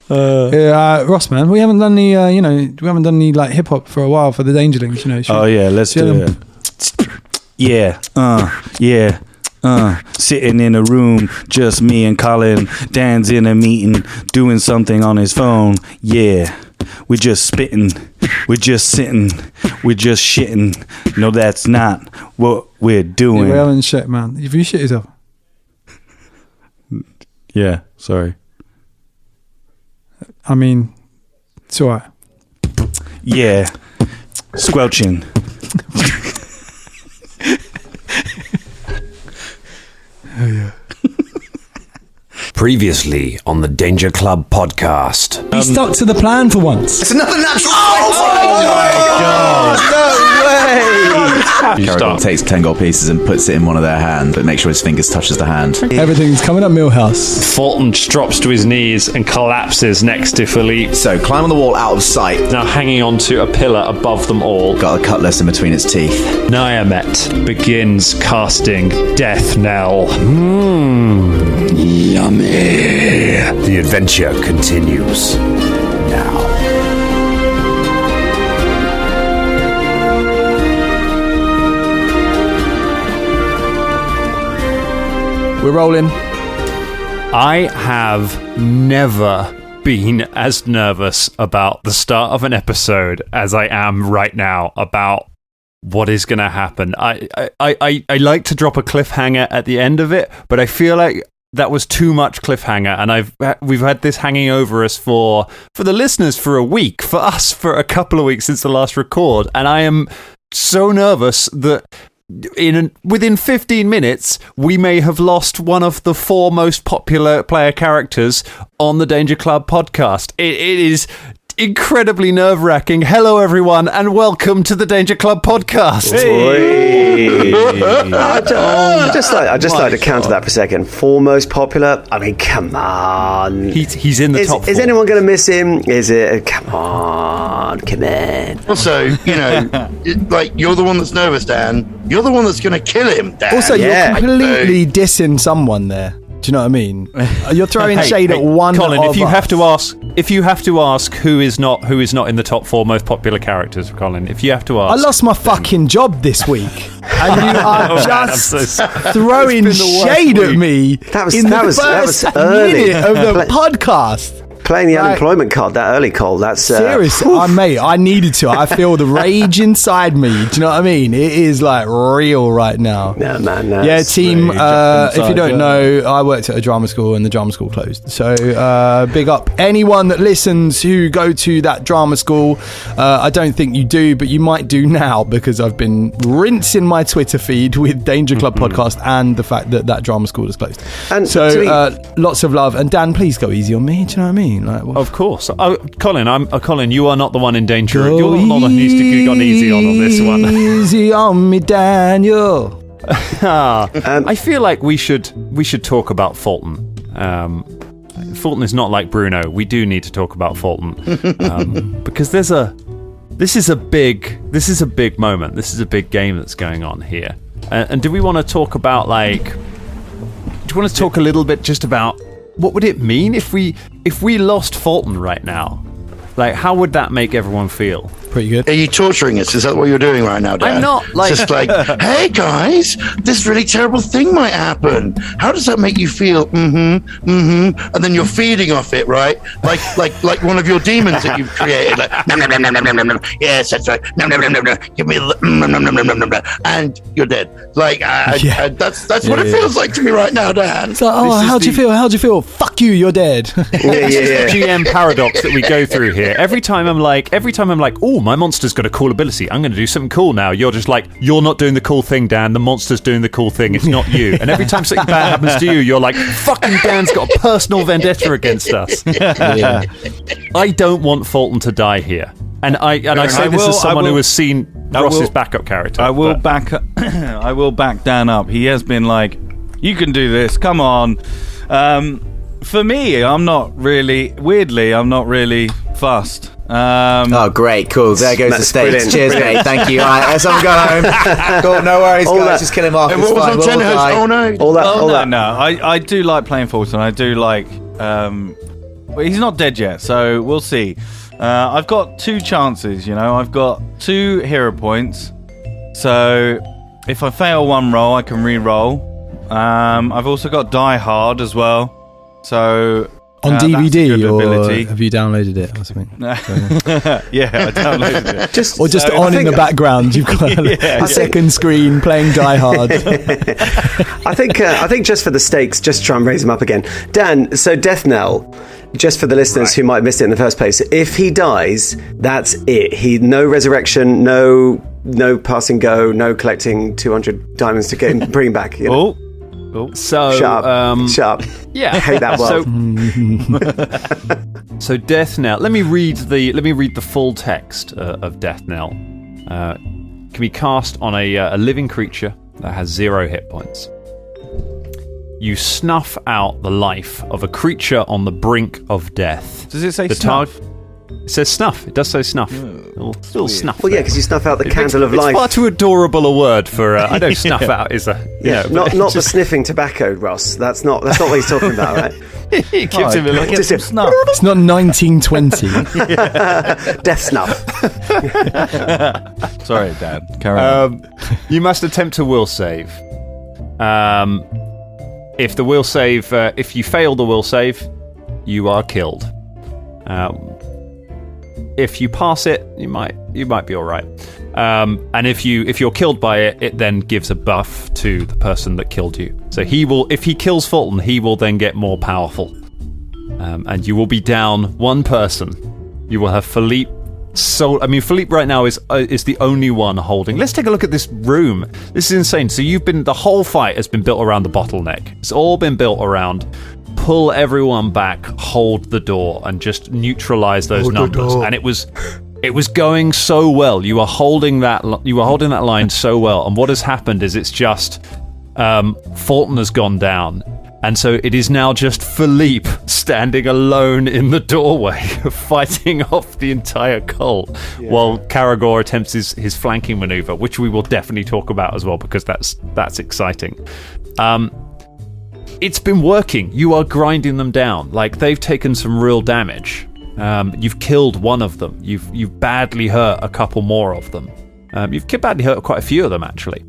Ross, man, we haven't done any like hip hop for a while for the Dangerlings, you know. Let's do it. Sitting in a room, just me and Colin. Dan's in a meeting, doing something on his phone. Yeah, we're just spitting, we're just sitting, we're just shitting. No, that's not what we're doing. You're having shit, man. Have you shit yourself? Yeah, sorry. I mean, it's alright. Yeah, squelching. Oh yeah. Previously on the Danger Club podcast. He stuck to the plan for once. It's another natural. No way! Caragor takes 10 gold pieces and puts it in one of their hands, but make sure his fingers touches the hand. Everything's coming up Millhouse. Fulton drops to his knees and collapses next to Philippe. So climb on the wall out of sight. Now hanging onto a pillar above them all. Got a cutlass in between its teeth. Nyamet begins casting Death Knell. Yummy. The adventure continues now. We're rolling. I have never been as nervous about the start of an episode as I am right now about what is going to happen. I like to drop a cliffhanger at the end of it, but I feel like that was too much cliffhanger, and we've had this hanging over us for the listeners for a week, for us for a couple of weeks since the last record, and I am so nervous that within 15 minutes we may have lost one of the 4 most popular player characters on the Danger Club podcast. It is incredibly nerve-wracking. Hello everyone and welcome to the Danger Club podcast. I just like to counter that for a second. 4 most popular. I mean, come on. He's in the top 4. Is anyone going to miss him? Is it? Come on. Also, you know, you're the one that's nervous, Dan. You're the one that's going to kill him, Dan. Also, you're completely dissing someone there. Do you know what I mean? You're throwing shade at one. Colin, of if you us. have to ask who is not in the top 4 most popular characters, Colin, if you have to ask, I lost my fucking job this week, and you are just throwing shade at me. That was early minute of the podcast. Playing the unemployment card that early, Cole. That's seriously, mate. I needed to. I feel the rage inside me. Do you know what I mean? It is like real right now. No, man. No, yeah, team. If you don't know, I worked at a drama school, and the drama school closed. So big up anyone that listens who go to that drama school. I don't think you do, but you might do now because I've been rinsing my Twitter feed with Danger Club podcast and the fact that drama school is closed. And so lots of love. And Dan, please go easy on me. Do you know what I mean? Like, of course. Colin, you are not the one in danger. You're the one that needs to be gone easy on this one. Easy on me, Daniel. I feel like we should talk about Folton. Folton is not like Bruno. We do need to talk about Folton because this is a big moment. This is a big game that's going on here. And do we want to talk about do you want to talk a little bit just about what would it mean if we lost Folton right now? Like, how would that make everyone feel? Pretty good. Are you torturing us? Is that what you're doing right now, Dan? I'm not. It's just like, hey guys, this really terrible thing might happen. How does that make you feel? And then you're feeding off it, right? Like one of your demons that you've created. Like, nom, nom, nom, nom, nom, nom, nom. Yes, that's right. Nom, nom, nom, nom, nom. Give me the nom, nom, nom, nom, nom, nom. And you're dead. That's what it feels like to me right now, Dan. It's like, how'd you feel? How'd you feel? Fuck you, you're dead. This is the GM paradox that we go through here. Every time I'm like, oh, my monster's got a cool ability. I'm going to do something cool now. You're just like, you're not doing the cool thing, Dan. The monster's doing the cool thing. It's not you. And every time something bad happens to you, you're like, fucking Dan's got a personal vendetta against us. Yeah. I don't want Folton to die here. And I say this as someone who has seen Ross's backup character. I will back Dan up. He has been like, you can do this. Come on. For me, I'm not really fussed. Oh, great, cool. There goes the stakes. Brilliant. Cheers, mate. Thank you. All right, let's someone go home. Cool, no worries, guys. Just kill him off. It's fine. We'll all die. Oh no! All that. No. I do like playing Folton. I do like Well, he's not dead yet, so we'll see. I've got 2 chances, I've got 2 hero points. So if I fail one roll, I can re-roll. I've also got Die Hard as well. So on DVD, or have you downloaded it or something? Yeah, I downloaded it. Just in the background, you've got a second screen playing Die Hard. I think just for the stakes, just try and raise them up again. Dan, so Death Knell, just for the listeners who might have missed it in the first place, if he dies, that's it. No resurrection, no passing go, no collecting 200 diamonds to get him, bring him back. Oh. So sharp. Yeah, I hate that world. So Death Knell. Let me read the full text of Death Knell. Can be cast on a living creature that has 0 hit points. You snuff out the life of a creature on the brink of death. Does it say snuff? It says snuff. It does say snuff. Little snuff. Well, yeah, because you snuff out the candle of life. It's far too adorable a word for. I know snuff out is a. Not the sniffing tobacco, Ross. That's not what he's talking about, right? He gives him a little snuff. It's not 1920. Death snuff. Sorry, Dad. Carry on. You must attempt a will save. If the will save, if you fail the will save, you are killed. If you pass it, you might be all right. And if you're killed by it, it then gives a buff to the person that killed you. So if he kills Folton, he will then get more powerful. And you will be down 1 person. You will have Philippe. Philippe right now is the only one holding. Let's take a look at this room. This is insane. So the whole fight has been built around the bottleneck. It's all been built around. Pull everyone back, hold the door, and just neutralize those numbers. And it was going so well. You were holding that line so well. And what has happened is it's just Folton has gone down. And so it is now just Philippe standing alone in the doorway, fighting off the entire cult, while Karagor attempts his flanking maneuver, which we will definitely talk about as well, because that's exciting. It's been working. You are grinding them down. Like, they've taken some real damage. You've killed one of them. You've badly hurt a couple more of them. You've badly hurt quite a few of them, actually.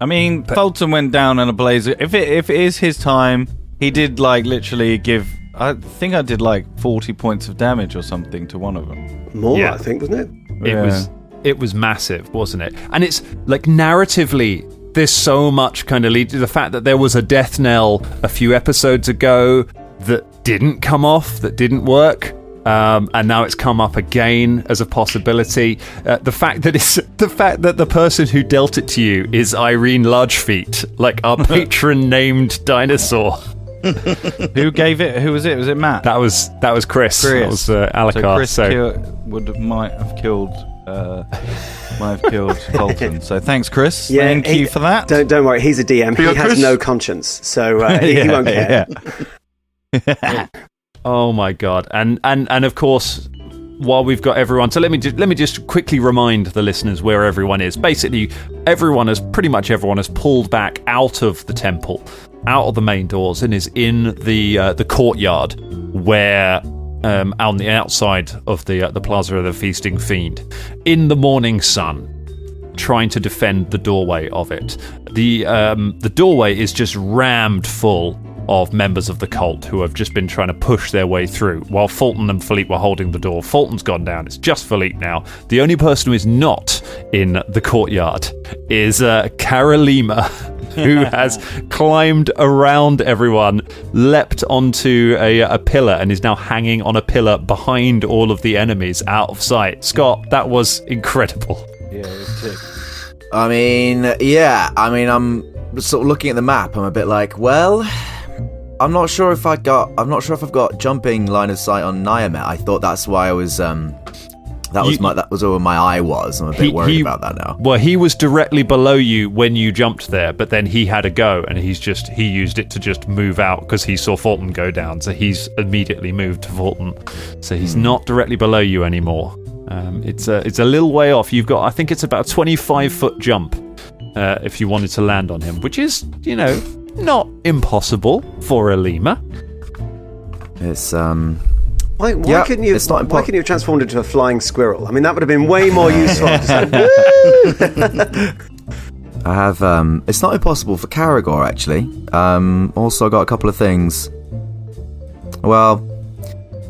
I mean, Folton went down in a blaze. If it is his time, he did literally give. I think I did 40 points of damage or something to one of them. More, I think, wasn't it? It was massive, wasn't it? And it's narratively, there's so much kind of lead to the fact that there was a death knell a few episodes ago that didn't come off, that didn't work. And now it's come up again as a possibility. The fact that the person who dealt it to you is Irene Largefeet, our patron named dinosaur. Who gave it? Who was it? Was it Matt? That was Chris. That was Alakar. So Chris might have killed Folton. So thanks, Chris. Yeah, thank you for that. Don't worry, he's a DM. He has no conscience, so he won't care. Yeah. Oh my god! And of course, while we've got everyone, so let me just quickly remind the listeners where everyone is. Basically, pretty much everyone has pulled back out of the temple, out of the main doors, and is in the courtyard where. On the outside of the Plaza of the Feasting Fiend, in the morning sun, trying to defend the doorway of it. The doorway is just rammed full of members of the cult who have just been trying to push their way through, while Folton and Philippe were holding the door. Folton's gone down. It's just Philippe now. The only person who is not in the courtyard is Karalima, who has climbed around everyone, leapt onto a pillar, and is now hanging on a pillar behind all of the enemies out of sight. Scott, that was incredible. Yeah, it was sick. I'm sort of looking at the map. I'm a bit like, well, I'm not sure if I've got jumping line of sight on Nyamet. I thought that's why I was that was where my eye was. I'm a bit worried about that now. Well, he was directly below you when you jumped there, but then he had a go, and he used it to just move out because he saw Folton go down. So he's immediately moved to Folton. So he's not directly below you anymore. It's a little way off. You've got, I think it's about a 25-foot jump if you wanted to land on him, which is, not impossible for a lemur. It's Why Yeah, couldn't you? it's not Why couldn't you have transformed into a flying squirrel? I mean, that would have been way more useful. I have, it's not impossible for Caragor, actually. Also, I got a couple of things. Well,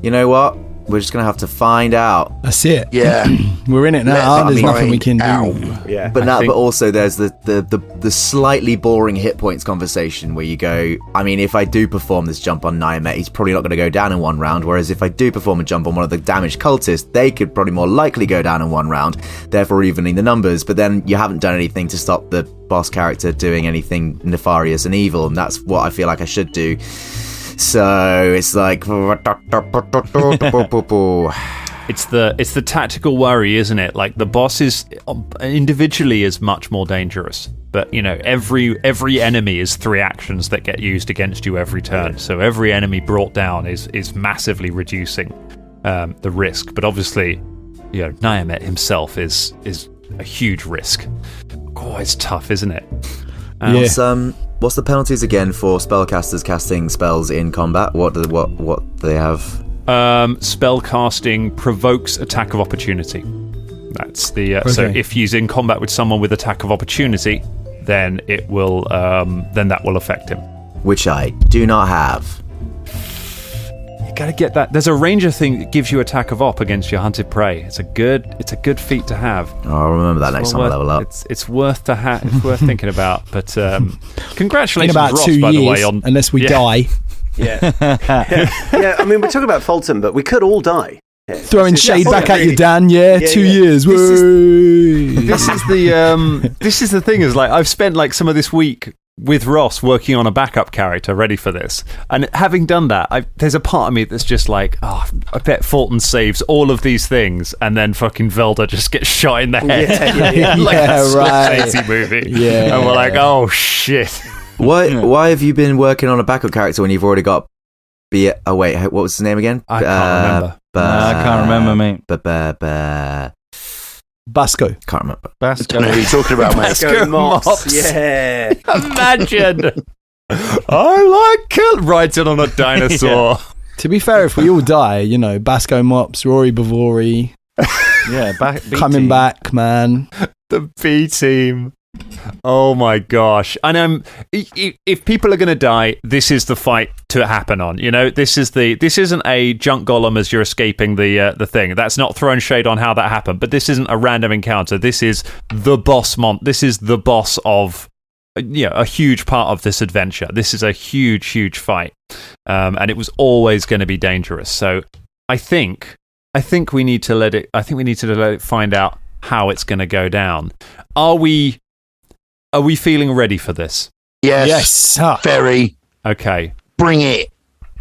you know what? We're just going to have to find out. That's it. Yeah. We're in it now. There's nothing we can do. Yeah. But also there's the slightly boring hit points conversation where you go, I mean, if I do perform this jump on Nyamet, he's probably not going to go down in one round, whereas if I do perform a jump on one of the damaged cultists, they could probably more likely go down in one round, therefore evening the numbers. But then you haven't done anything to stop the boss character doing anything nefarious and evil, and that's what I feel like I should do. So it's like It's the tactical worry, isn't it? Like, the boss is individually is much more dangerous, but you know, every enemy is 3 actions that get used against you every turn. So every enemy brought down is massively reducing the risk. But obviously, you know, Nyamet himself is a huch risk. Oh, it's tough, isn't it? What's the penalties again for spellcasters casting spells in combat? What do they have? Spell casting provokes attack of opportunity. That's the so if he's in combat with someone with attack of opportunity, then it will then that will affect him. Which I do not have. You gotta get that. There's a ranger thing that gives you attack of op against your hunted prey. It's a good feat to have. Oh, I'll remember that next time I level up. It's worth it's worth thinking about. But congratulations, in about Ross, 2 by years, the way, on unless we die. Yeah. Yeah. I mean, we're talking about Folton, but we could all die. Yeah. Throwing shade back at you, Dan. Yeah, 2 years. This is the thing. Is like, I've spent like some of this week with Ross working on a backup character ready for this, and having done that, there's a part of me that's just like, oh, I bet Folton saves all of these things, and then fucking Velda just gets shot in the head. Like a crazy movie. Yeah, and we're like, oh shit. Why have you been working on a backup character when you've already got? Oh wait, what was his name again? I can't remember. I can't remember, mate. Basco. Can't remember. I don't know who you're talking about, mate. Basco Mops. Yeah. Imagine. I like riding on a dinosaur. To be fair, if we all die, you know, Basco Mops, Rory Bavori. Yeah, coming back, man. The B team. Oh my gosh. And if people are going to die, this is the fight to happen on. You know, this isn't a junk golem as you're escaping the thing. That's not throwing shade on how that happened, but this isn't a random encounter. This is the boss this is the boss of, you know, a huge part of this adventure. This is a huge fight. And it was always going to be dangerous. So I think we need to let it find out how it's going to go down. Are we feeling ready for this? Yes. Very. Okay. Bring it.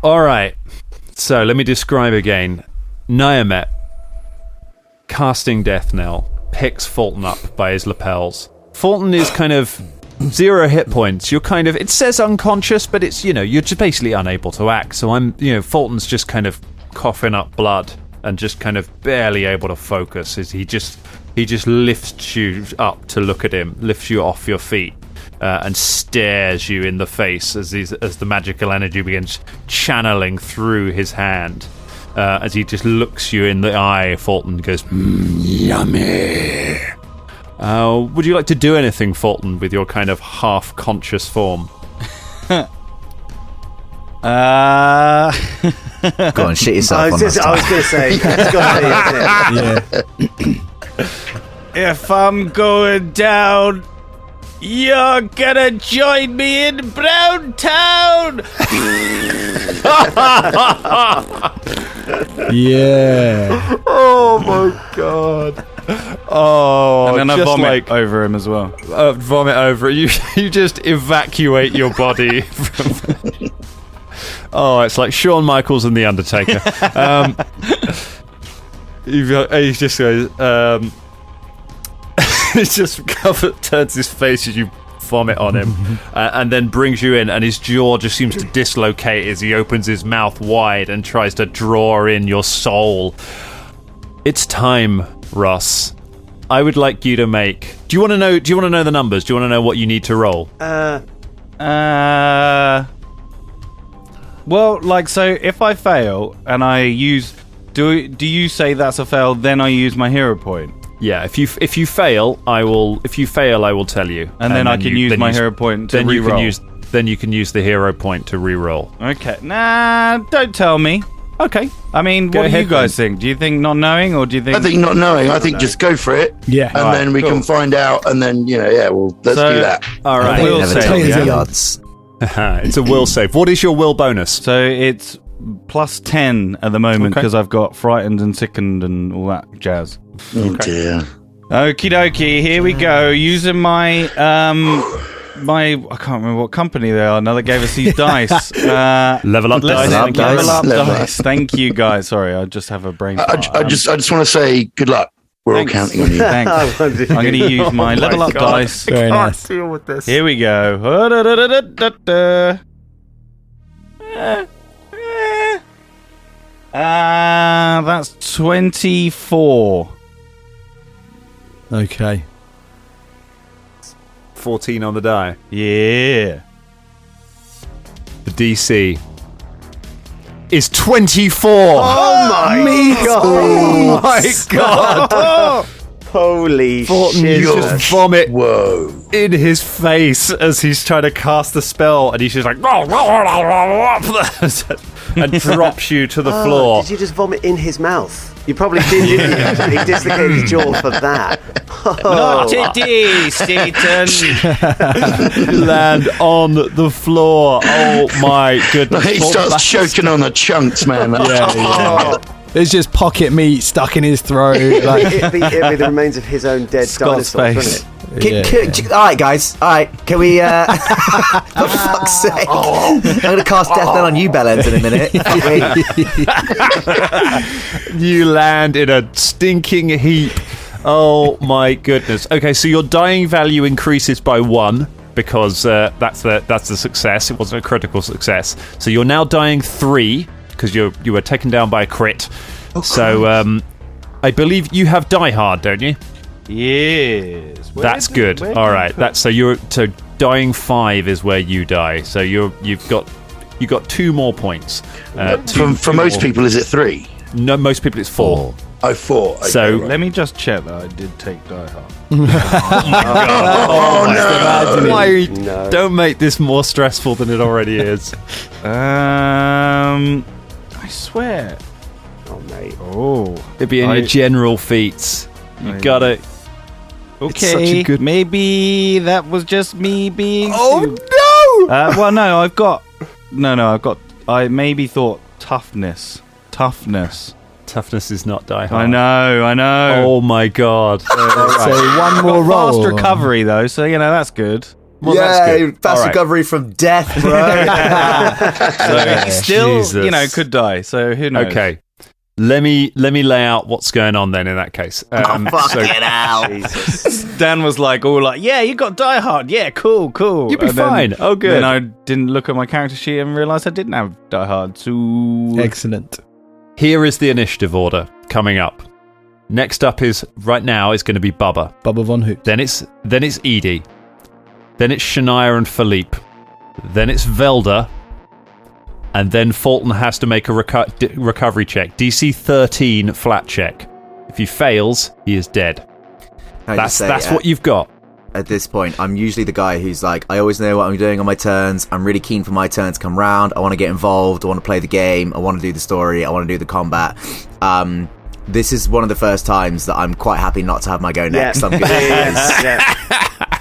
All right. So let me describe again. Nyamet, casting Death Knell, picks Folton up by his lapels. Folton is kind of 0 hit points. You're kind of, it says unconscious, but it's, you know, you're just basically unable to act. So Folton's just kind of coughing up blood and just kind of barely able to focus. He just lifts you up to look at him, lifts you off your feet, and stares you in the face as the magical energy begins channeling through his hand. As he just looks you in the eye, Folton goes, yummy. Would you like to do anything, Folton, with your kind of half-conscious form? Go on, shit yourself. I was going to say, If I'm going down, you're gonna join me in Brown Town. Yeah. Oh my god. Oh, and then I just vomit over him as well. Vomit over you. You just evacuate your body from. Oh, it's like Shawn Michaels and The Undertaker. He just goes. He just turns his face as you vomit on him, and then brings you in, and his jaw just seems to dislocate as he opens his mouth wide and tries to draw in your soul. It's time, Ross. I would like you to make. Do you want to know the numbers? Do you want to know what you need to roll? Well, like, so if I fail and I use... Do you say that's a fail, then I use my hero point? Yeah, if you fail, I will tell you. And then I can use my hero point to reroll. Then you can use the hero point to reroll. Okay. Nah, don't tell me. Okay. I mean, what do you guys think? Do you think not knowing, or do you think... I think not knowing. I think just go for it. Yeah. And then we can find out, and then, well, let's do that. All right. Will save. Odds. It's a will save. What is your will bonus? So it's plus 10 at the moment, because I've got frightened and sickened and all that jazz. Oh, dear. Okie dokie, here we go. Using my... I can't remember what company they are now that gave us these dice. Level up dice. Level up dice. Thank you, guys. Sorry, I just have a brain fart. I just want to say good luck. We're all counting on you. Thanks. I'm going to use my level up dice. Very nice. Deal with this. Here we go. That's 24. Okay. 14 on the die. Yeah. The DC is 24. Oh my god! Oh my god! Holy Folton shit! just vomit Whoa. in his face as he's trying to cast the spell, and he's just like and drops you to the floor. Did you just vomit in his mouth? You probably did, didn't you? He dislocated his jaw for that. Not today, Satan. Land on the floor. Oh my goodness. He starts choking on the chunks, man. There's just pocket meat stuck in his throat. Like It'd be the remains of his own dead Scott's dinosaurs, face. wouldn't it? All right, guys. All right, can we? For fuck's sake! I'm gonna cast Death Knell on you, Bellends, in a minute. You land in a stinking heap. Oh my goodness. Okay, so your dying value increases by 1 because that's the success. It wasn't a critical success. So you're now dying 3 because you were taken down by a crit. So I believe you have Die Hard, don't you? Yes. That's good. All right. So dying 5 is where you die. So you've got 2 more points. For most people, is it 3? No, most people it's 4. Oh, 4. Okay, So right. Let me just check that I did take Die Hard. No. Don't make this more stressful than it already is. I swear. Oh, mate. Oh. It'd be in your general feats. You got it. Okay, such a good- maybe that was just me being... oh no! Well, no, I've got... I maybe thought toughness. Toughness. Toughness is not Die Hard. I know. Oh my god. So one more roll. Fast recovery, though, so, that's good. Well, that's good. Fast All right. recovery from death, bro. So he still, Jesus. could die, so who knows? Okay. Let me lay out what's going on then in that case. Fucking hell. Dan was like, yeah, you got Die Hard. Yeah, cool. You'll be And then- fine. Oh, good. Then I didn't look at my character sheet and realised I didn't have Die Hard. So Excellent. Here is the initiative order coming up. Next up is right now is going to be Bubba. Bubba Von Hoot. Then it's Edie. Then it's Shania and Philippe. Then it's Velda. And then Folton has to make a recovery check. DC 13 flat check. If he fails, he is dead. That's what you've got. At this point, I'm usually the guy who's like, I always know what I'm doing on my turns. I'm really keen for my turn to come round. I want to get involved. I want to play the game. I want to do the story. I want to do the combat. This is one of the first times that I'm quite happy not to have my go next. I'm good.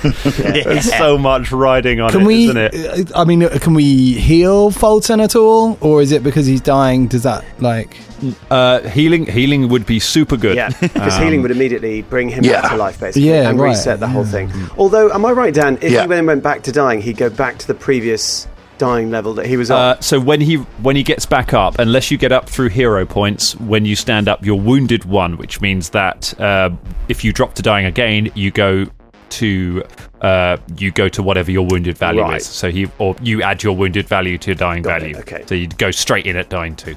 There's so much riding on isn't it? I mean, can we heal Folton at all, or is it because he's dying? Does that Healing would be super good. Yeah, because healing would immediately bring him back to life, basically, Yeah, and right. reset the whole thing. Although, am I right, Dan? If he then went back to dying, he'd go back to the previous dying level that he was on. So when he gets back up, unless you get up through hero points, when you stand up, you're wounded 1, which means that if you drop to dying again, you go to whatever your wounded value is. So you add your wounded value to your dying value. Okay. So you go straight in at dying 2.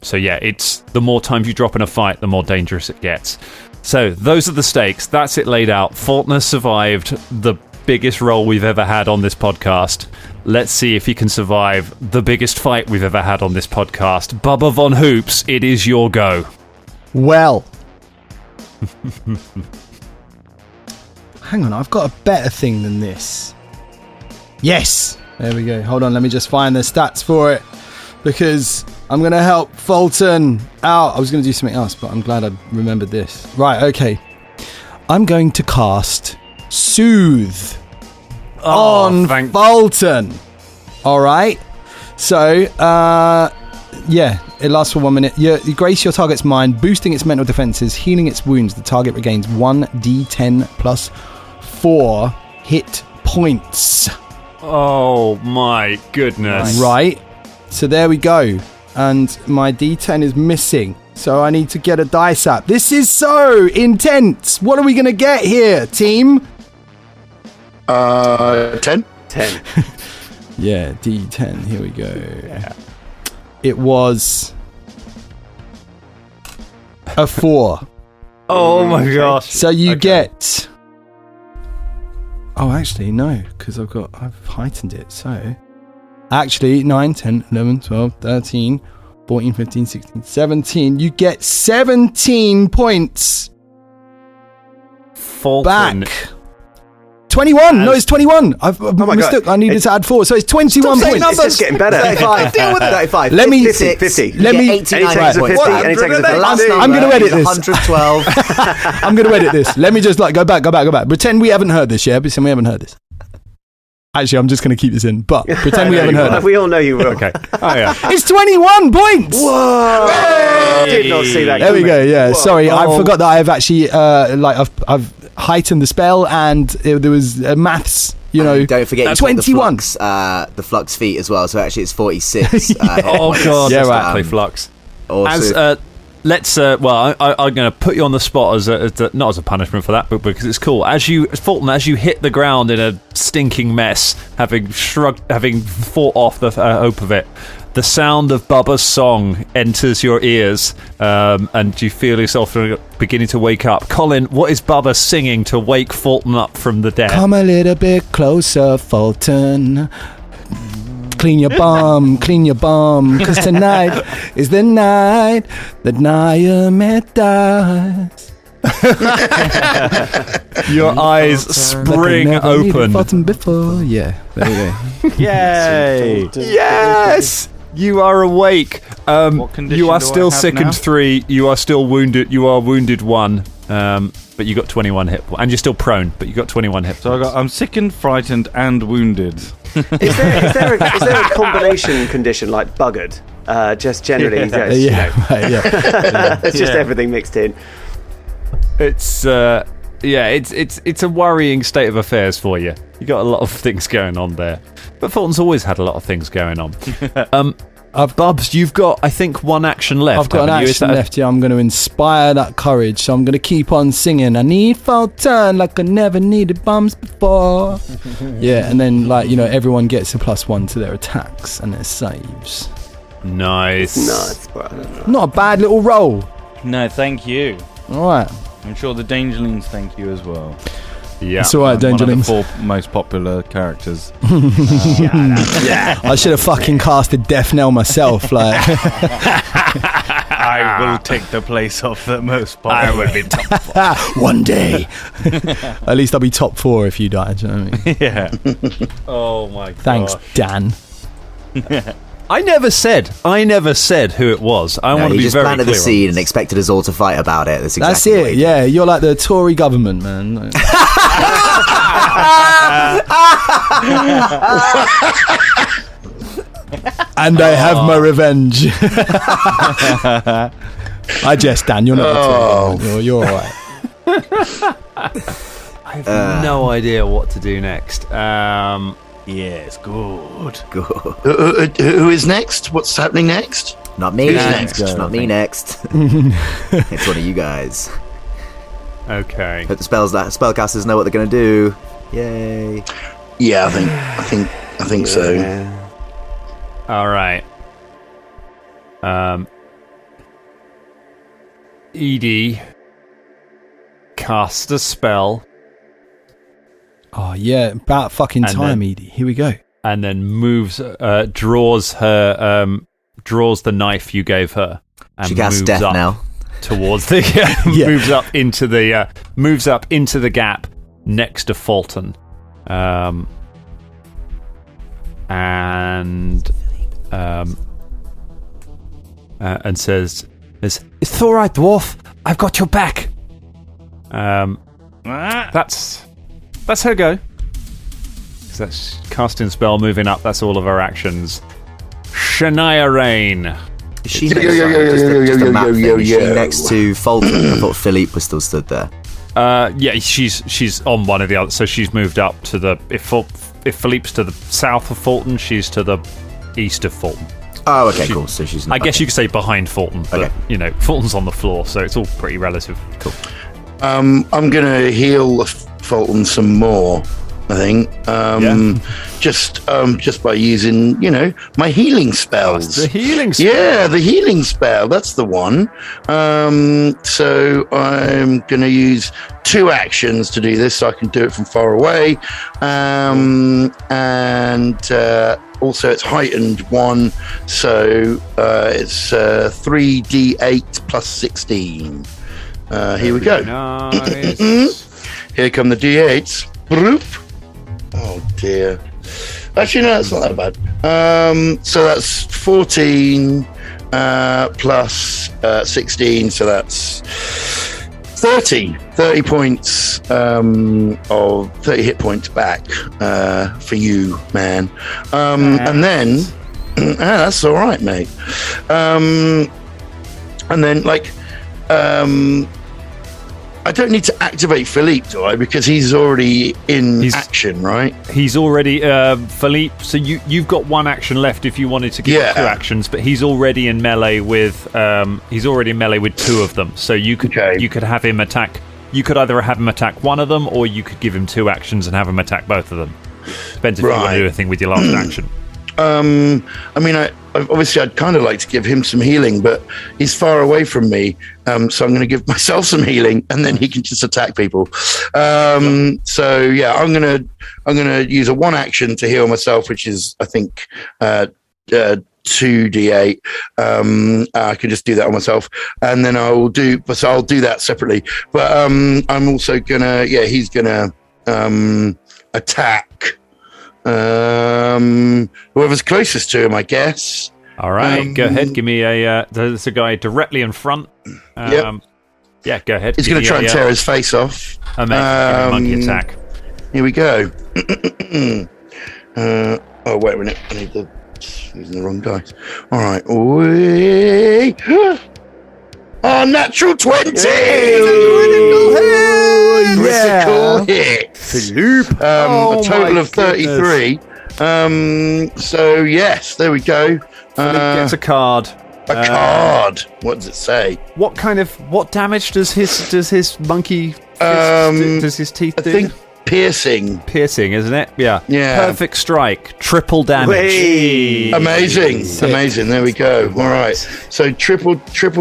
So yeah, it's the more times you drop in a fight, the more dangerous it gets. So those are the stakes. That's it laid out. Folton has survived the biggest roll we've ever had on this podcast. Let's see if he can survive the biggest fight we've ever had on this podcast. Bubba Von Hoops, it is your go. Well. Hang on, I've got a better thing than this. Yes! There we go. Hold on, let me just find the stats for it. Because I'm going to help Folton out. I was going to do something else, but I'm glad I remembered this. Right, okay. I'm going to cast Soothe on Folton. All right. So, yeah, it lasts for 1 minute. You grace your target's mind, boosting its mental defenses, healing its wounds. The target regains 1d10 plus 4 hit points. Oh my goodness. Right. So there we go. And my d10 is missing. So I need to get a dice app. This is so intense. What are we going to get here, team? 10. 10. Yeah, d10. Here we go. Yeah. It was a 4. Oh my gosh. So you get... Oh, actually, no, because I've heightened it. So, actually, 9, 10, 11, 12, 13, 14, 15, 16, 17. You get 17 points Folton. back. 21. No, it's 21. I've mistook. I needed to add 4. So it's 21 points. It's just getting better. 35. Deal with it. 35. Let me... 50. Let me... 89 points. I'm going to edit this. 112. I'm going to edit this. Let me just go back. Pretend we haven't heard this yet. Pretend we haven't heard this. Actually, I'm just going to keep this in. But pretend we haven't heard it. We all know you will. Okay. Oh, yeah. It's 21 points. Whoa! I did not see that. There we go. Yeah. Whoa. Sorry, I forgot that I've actually I've heightened the spell and there was maths. You know, don't forget 21. The flux feat as well. So actually, it's 46. Oh god. Yeah, right. Exactly, flux. Also, As let's well, I'm going to put you on the spot as not as a punishment for that, but because it's cool. Fulton, as you hit the ground in a stinking mess, having fought off the hope of it, the sound of Bubba's song enters your ears, and you feel yourself beginning to wake up. Colin, what is Bubba singing to wake Fulton up from the dead? Come a little bit closer, Fulton. Clean your bum, because tonight is the night that Nyamet dies. Your eyes spring like open. Fulton before. Yeah, there we go. Yay! Yes! You are awake. condition You are do I still have sickened now? 3. You are still wounded. You are wounded 1. But you got 21 hit points. And you're still prone, but you got 21 hit points. So I'm sickened, frightened, and wounded. Is there a combination condition like buggered? Just generally, it's just everything mixed in. It's it's a worrying state of affairs for you. You got a lot of things going on there. But Fulton's always had a lot of things going on. Bubs, you've got, I think, one action left. I've got an action left, yeah. I'm going to inspire that courage, so I'm going to keep on singing. I need Fulton like I never needed bums before. Yeah, and then, everyone gets a +1 to their attacks and their saves. Nice. Not a bad little roll. No, thank you. All right. I'm sure the Dangerlings thank you as well. Yeah. It's all right, One of the Dangerlings. 4 most popular characters. I should have fucking casted Death Knell myself. I will take the place of the most popular. I will be top 4. One day. At least I'll be top 4 if you die. Do you know what I mean? Yeah. Oh my god. Thanks, Dan. I never said who it was. I want to be very clear. You just planted the on seed this. and expected us all to fight about it. That's That's exactly it. Yeah, you're like the Tory government, man. And I have my revenge. I jest, Dan. You're not the Tory government. You're all right. I have no idea what to do next. Yes, good. Who is next? What's happening next? Not me Who's next. next? Not me next. It's one of you guys. Okay. Hope the spellcasters know what they're going to do. Yay. Yeah, I think so. Yeah. All right. Edie cast a spell. Oh, yeah. About fucking And time, then- Edie. Here we go. and then draws the knife you gave her. And She casts moves death up now. towards the moves up into the gap next to Folton, and says, "It's all right, dwarf. I've got your back." That's her go. That's casting spell, moving up. That's all of her actions. Shania Rain. Is she next to Folton? I thought Philippe was still stood there. Yeah, she's on one of the others. So she's moved up to the. If Philippe's to the south of Folton, she's to the east of Folton. Oh, okay, cool. So she's. I guess you could say behind Folton, but Folton's on the floor, so it's all pretty relative. Cool. I'm gonna heal Folton some more. I think just by using my healing spells. The healing spell. Yeah, the healing spell. That's the one. So I'm going to use 2 actions to do this, so I can do it from far away. And also it's heightened 1, so it's 3d8 plus 16. Here we go. Nice. Here come the d8s. Bloop. Oh dear. Actually, no, it's not that bad. So that's 14 plus 16, so that's 30 points of 30 hit points back for you, man. And then that's all right, mate. And then I don't need to activate Philippe, do I? Because he's already in action, right? He's already Philippe. So you've got 1 action left if you wanted to give 2 actions, but he's already in melee with 2 of them. So you could have him attack. You could either have him attack one of them, or you could give him 2 actions and have him attack both of them. Depends if you want to do anything with your last action. I mean, obviously I'd kind of like to give him some healing, but he's far away from me, so I'm going to give myself some healing, and then he can just attack people. So yeah, I'm going to use a 1 action to heal myself, which is I think 2d8. I can just do that on myself, and then I'll do that separately. But I'm also gonna he's gonna attack whoever's closest to him, I guess. All right, go ahead. Give me there's a guy directly in front. Yeah, go ahead. He's going to try and tear his face off. Give me a monkey attack. Here we go. Oh, wait a minute. I need the... using the wrong dice. All right. Oh, natural 20! Critical hit. A total of 33. So, yes, there we go. Gets a card. A card. What does it say? What damage does his monkey does his teeth do? I think piercing, isn't it? Yeah. Perfect strike, triple damage. Whee! Amazing. There we go. All right. So triple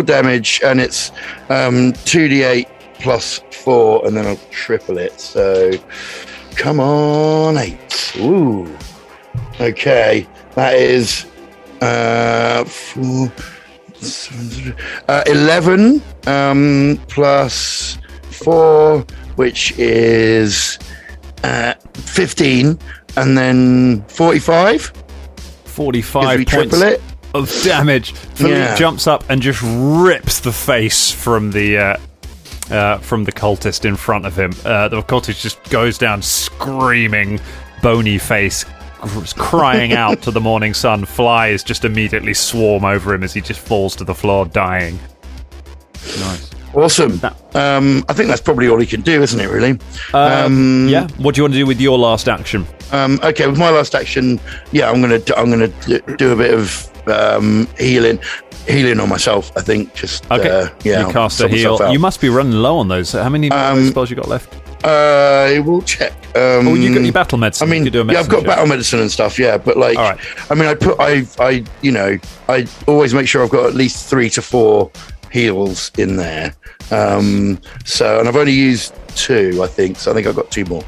damage, and it's 2d8 plus 4, and then I'll triple it. So come on, 8. Ooh. Okay, that is 11 plus 4, which is 15, and then 45. 45 points of damage. Philippe jumps up and just rips the face from the cultist in front of him. The cultist just goes down screaming, bony face, crying out to the morning sun. Flies just immediately swarm over him as he just falls to the floor dying. Nice. Awesome. I think that's probably all he can do, isn't it, really? Yeah. What do you want to do with your last action? Okay, with my last action, I'm gonna do a bit of healing on myself. I think just you cast a heal. You must be running low on those. How many spells you got left? I will check. You got your battle medicine. I mean, I've got battle medicine and stuff. Yeah, but like, I mean, I always make sure I've got at least 3 to 4 heals in there. So, and I've only used 2, I think. So I think I've got 2 more.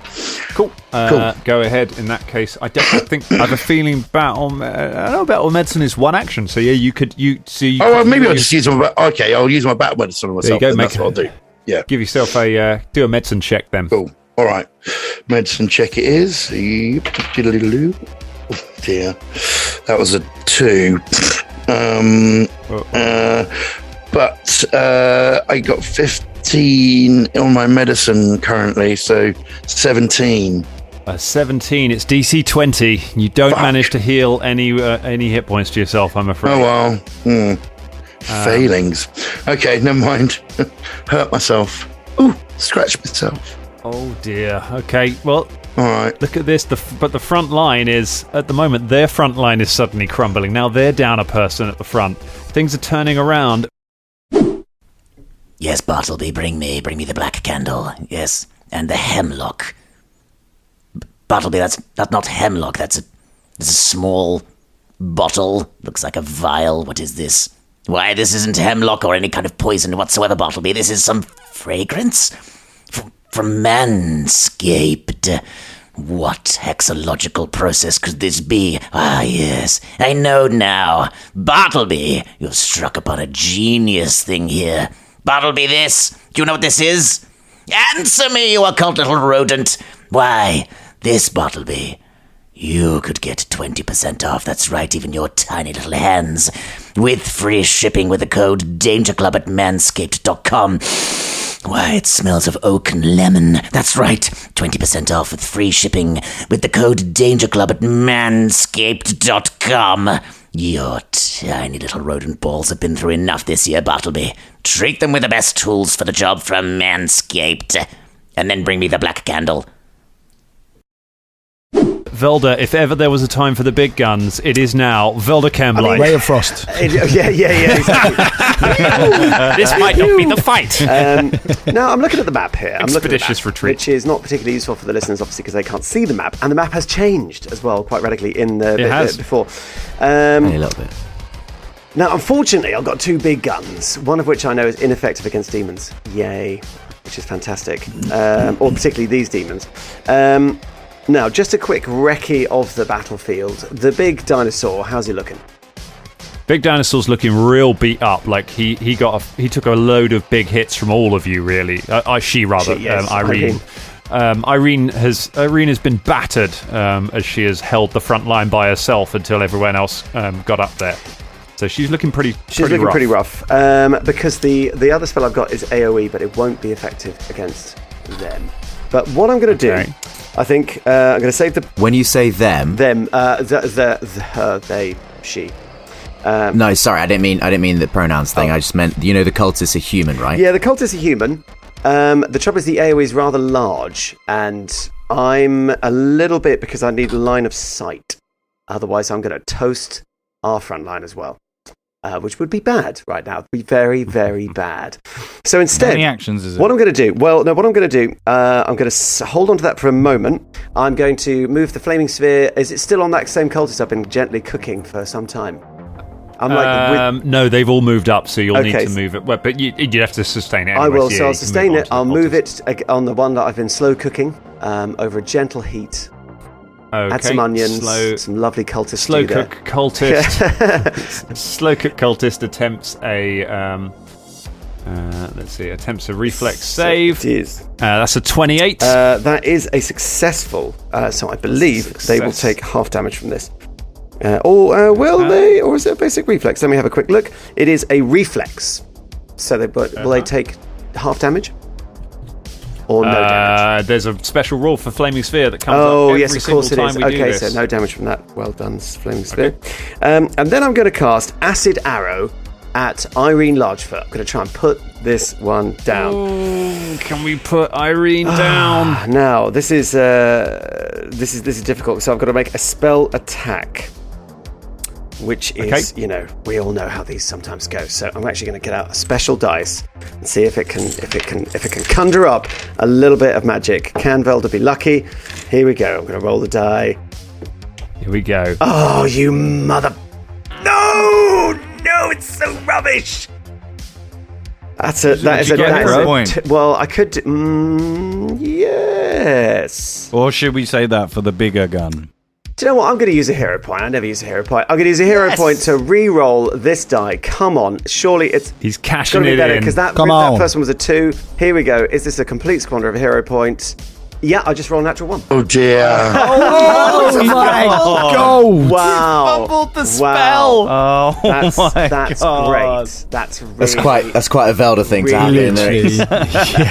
Cool. Go ahead. In that case, I definitely think I have a feeling battle medicine is 1 action. So yeah, you could. Maybe I'll just use my. Okay, I'll use my battle medicine on myself. There you go. That's what I'll do. Yeah. Give yourself do a medicine check then. Cool. All right. Medicine check it is. Oh dear. That was a 2. But I got 15 on my medicine currently, so 17. 17. It's DC 20. You don't manage to heal any hit points to yourself, I'm afraid. Oh well. Failings. Okay, never mind. Hurt myself. Ooh, scratch myself. Oh dear. Okay, well, all right. Look at this. But the front line is, at the moment, their front line is suddenly crumbling. Now they're down a person at the front. Things are turning around. Yes, Bartleby, bring me the black candle. Yes, and the hemlock. Bartleby, that's not hemlock. That's a small bottle. Looks like a vial. What is this? Why, this isn't hemlock or any kind of poison whatsoever, Bartleby. This is some fragrance from Manscaped. What hexalogical process could this be? Ah, yes, I know now. Bartleby, you've struck upon a genius thing here. Bartleby, this. Do you know what this is? Answer me, you occult little rodent. Why, this, Bartleby. You could get 20% off, that's right, even your tiny little hands, with free shipping with the code DangerClub at manscaped.com. Why, it smells of oak and lemon. That's right, 20% off with free shipping with the code DangerClub at manscaped.com. Your tiny little rodent balls have been through enough this year, Bartleby. Treat them with the best tools for the job from Manscaped. And then bring me the black candle. Velda, if ever there was a time for the big guns, it is now. Velda Camblight. Ray of Frost. Yeah, exactly. This might not be the fight. Now, I'm looking at the map here. Expeditious retreat. Which is not particularly useful for the listeners, obviously, because they can't see the map. And the map has changed as well, quite radically, in the bit before. A little bit. Now, unfortunately, I've got 2 big guns, one of which I know is ineffective against demons. Yay. Which is fantastic. Or particularly these demons. Now, just a quick recce of the battlefield. The big dinosaur, how's he looking? Big dinosaur's looking real beat up. Like he took a load of big hits from all of you, really. Irene. Irene has been battered as she has held the front line by herself until everyone else got up there. So she's looking pretty rough. Because the other spell I've got is AoE, but it won't be effective against them. But what I'm going to do, I think I'm going to save the... When you say them... Them, they, she. No, sorry, I didn't mean the pronouns thing. I just meant, the cultists are human, right? Yeah, the cultists are human. The trouble is the AoE is rather large, and I'm a little bit, because I need a line of sight. Otherwise, I'm going to toast our front line as well. Which would be bad right now. It would be very, very bad. So instead... How many actions is it? What I'm going to do... Well, no, what I'm going to do... I'm going to hold on to that for a moment. I'm going to move the flaming sphere... Is it still on that same cultist I've been gently cooking for some time? No, they've all moved up, so you'll need to move it. Well, but you'd have to sustain it anyway. I will, so I'll sustain it. I'll move it on the one that I've been slow cooking over a gentle heat. Okay. Add some onions, some lovely cultist slow cook cultist. Slow cook cultist attempts attempts a reflex save. It is. That's a 28. That is a successful. So I believe they will take half damage from this. Will they? Or is it a basic reflex? Let me have a quick look. It is a reflex. So will they take half damage? Or no damage? There's a special rule for Flaming Sphere that comes up every yes, of course it is. Okay, so no damage from that. Well done, Flaming Sphere. Okay. And then I'm going to cast Acid Arrow at Irene Largefoot. I'm going to try and put this one down. Ooh, can we put Irene down? Now, this is difficult. So I've got to make a spell attack. Which is, we all know how these sometimes go. So I'm actually going to get out a special dice and see if it can conjure up a little bit of magic. Can Velda be lucky? Here we go. I'm going to roll the die. Here we go. Oh, you mother! No, it's so rubbish. That is a well, I could. Yes. Or should we say that for the bigger gun? Do you know what? I'm going to use a hero point. I never use a hero point. I'm going to use a hero point to re-roll this die. Come on. Surely it's... He's cashing it in. Because that first one was a 2. Here we go. Is this a complete squander of a hero point? Yeah, I just rolled a natural 1. Oh, dear. Oh, my God. Wow. You fumbled the spell. Oh, that's God. Great. That's really... That's quite a Velda thing to happen.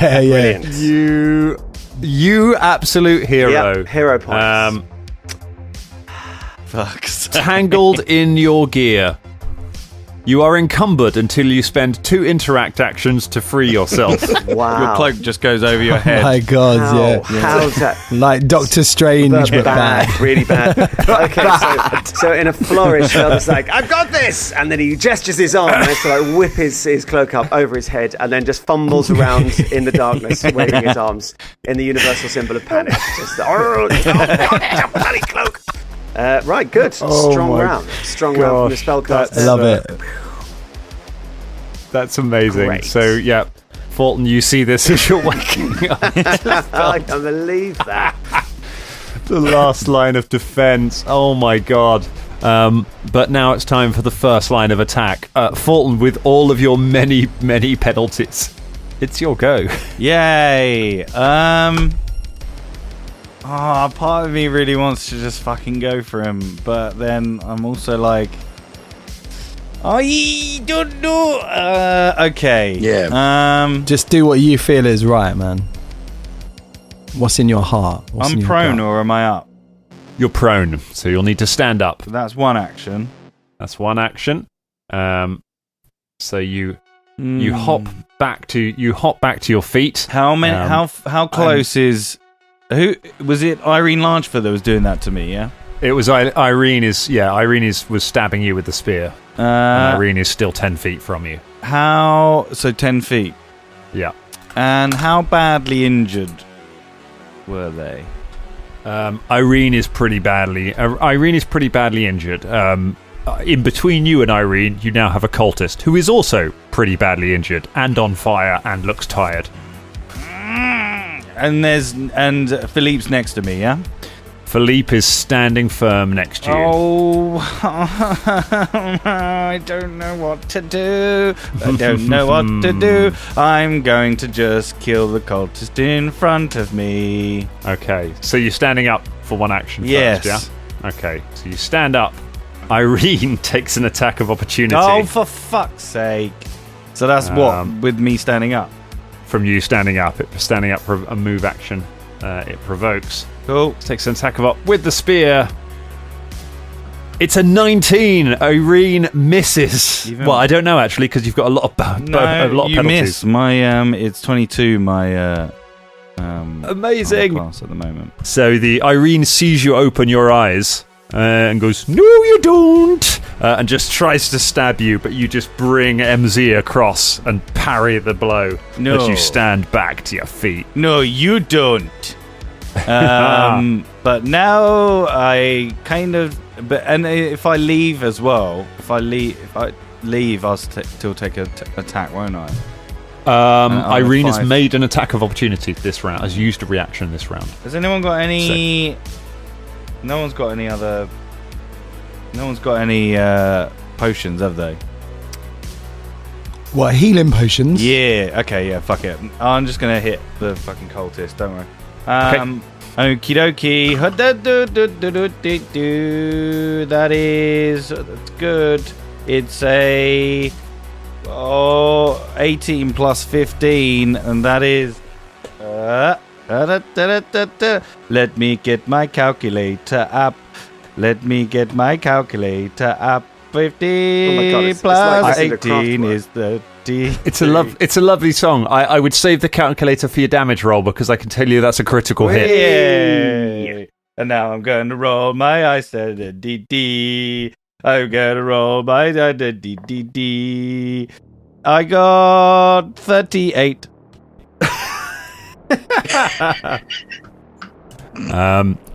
Yeah. Brilliant. You absolute hero. Yep, hero points. Tangled in your gear. You are encumbered until you spend 2 interact actions to free yourself. Wow. Your cloak just goes over your head. Oh my God, How's that? Like Doctor Strange, but bad. Really bad. Okay, so in a flourish, Velda's like, I've got this! And then he gestures his arm and to like whip his cloak up over his head and then just fumbles around in the darkness, waving his arms in the universal symbol of panic. Just, God, it's a bloody cloak! Right, good. Strong round from the spellcaster. I love it. That's amazing. Great. So, yeah, Folton, you see this as you're waking up. I can't believe that. The last line of defense. Oh, my God. But now it's time for the first line of attack. Folton, with all of your many, many penalties, it's your go. Yay. Part of me really wants to just fucking go for him, but then I'm also like, I don't know. Okay. Yeah. Just do what you feel is right, man. What's in your heart? I'm prone, or am I up? You're prone, so you'll need to stand up. That's one action. That's one action. So you hop back to your feet. How many? How close is? Who was it? Irene Larchford that was doing that to me. Yeah. It was Irene. Was stabbing you with the spear. And Irene is still 10 feet from you. So 10 feet. Yeah. And how badly injured were they? Irene is pretty badly injured. In between you and Irene, you now have a cultist who is also pretty badly injured and on fire and looks tired. And Philippe's next to me, yeah? Philippe is standing firm next to you. Oh, I don't know what to do. I'm going to just kill the cultist in front of me. Okay, so you're standing up for one action yes. first, yeah? Okay, so you stand up. Irene takes an attack of opportunity. Oh, for fuck's sake. So that's what, with me standing up? From you standing up. Standing up for a move action. It provokes. Cool. Takes an attack of up with the spear. It's a 19. Irene misses. Well, I don't know actually because you've got a lot of penalties. Miss. My it's 22. My amazing class at the moment. So the Irene sees you open your eyes and goes, "No, you don't," and just tries to stab you, but you just bring MZ across and parry the blow. No. As you stand back to your feet. No, you don't. But now I kind of. And if I leave as well, I'll still take an attack, won't I? Irene has made an attack of opportunity this round. Has used a reaction this round. Has anyone got any? No one's got any other. No one's got any potions, have they? What, healing potions? Yeah. Okay. Yeah. Fuck it. I'm just gonna hit the fucking cultist. Don't worry. Okie dokie. That's good. It's a 18 plus 15, and that is. Let me get my calculator up. 50 plus 18 is 30. It's a lovely song. I would save the calculator for your damage roll because I can tell you that's a critical hit. Yay. And now I'm going to roll my eyes. I'm going to roll my I got 38.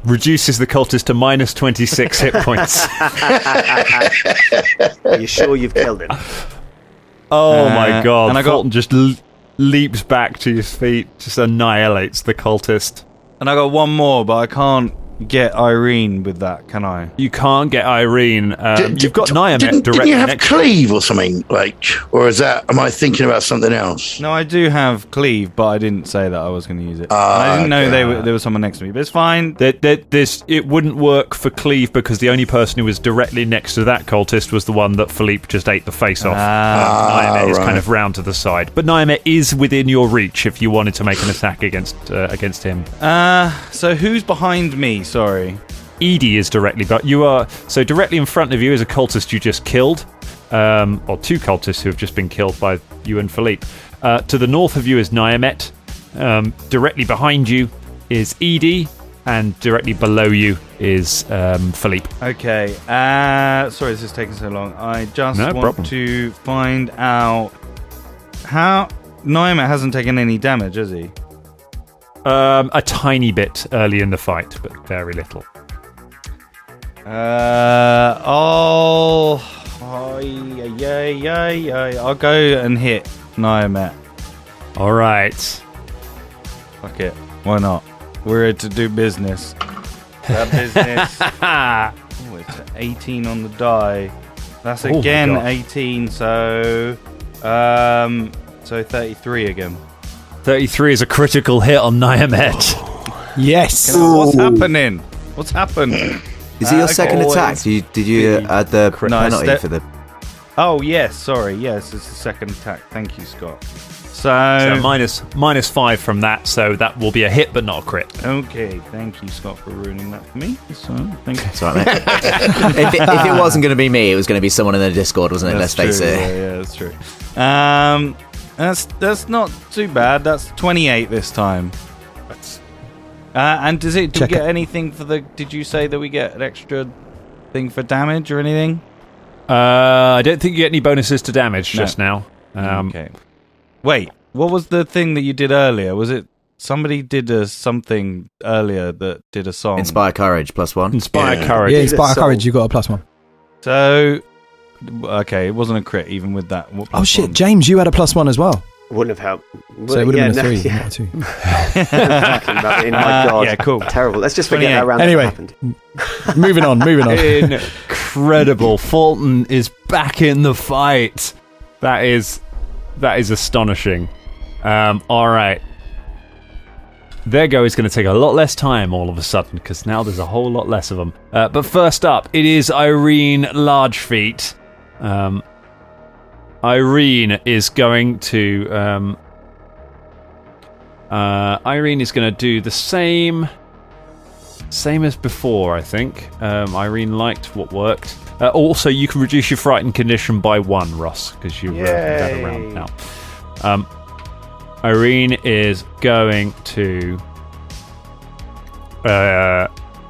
Reduces the cultist to minus 26 hit points. Are you sure you've killed him? Oh my god. And Folton just leaps back to his feet, just annihilates the cultist. And I got one more, but I can't get Irene with that, can I? You can't get Irene. You've got Nyamet Didn't directly you have next Cleave or something? Or am I thinking about something else? No, I do have Cleave, but I didn't say that I was going to use it. I didn't know there was someone next to me, but it's fine. It wouldn't work for Cleave because the only person who was directly next to that cultist was the one that Philippe just ate the face off. Nyamet is kind of round to the side. But Nyamet is within your reach if you wanted to make an attack against him. So who's behind me? Sorry. Edie is directly, but you are so directly in front of you is a cultist you just killed, or two cultists who have just been killed by you and Philippe. To the north of you is Nyamet. Directly behind you is Edie, and directly below you is Philippe. Okay. Sorry, this is taking so long. I just want to find out how Nyamet hasn't taken any damage, has he? A tiny bit early in the fight, but very little. I'll go and hit Nyamet. All right. Fuck it. Why not? We're here to do business. That business. Oh, it's 18 on the die. That's again 18, so 33 again. 33 is a critical hit on Nyamet. Yes. What's happening? What's happened? Is it your second attack? Did you add the penalty for the... Oh, yes, sorry. Yes, it's the second attack. Thank you, Scott. So minus 5 from that, so that will be a hit but not a crit. Okay, thank you, Scott, for ruining that for me. So, thank you. Sorry, mate. if it wasn't going to be me, it was going to be someone in the Discord, wasn't it? Let's face it. Yeah, that's true. That's not too bad. That's 28 this time. And do we get anything for the... Did you say that we get an extra thing for damage or anything? I don't think you get any bonuses to damage just now. Okay. Wait, what was the thing that you did earlier? Was it... Somebody did something earlier that did a song. Inspire Courage, +1. Inspire Courage. Yeah, Inspire Courage, you got a +1. So... Okay, it wasn't a crit even with that. Oh shit, James, you had a +1 as well. Wouldn't have helped. So it would have been a 3, not a 2. My God. Yeah, cool. Terrible. Let's just forget that round anyway, happened. moving on. Incredible. Folton is back in the fight. That is astonishing. All right. Their go is going to take a lot less time all of a sudden because now there's a whole lot less of them. But first up, it is Irene Largefeet. Irene is going to do the same as before, I think. Irene liked what worked. Also, you can reduce your frightened condition by 1, Ross, because you've had a round now. Irene is going to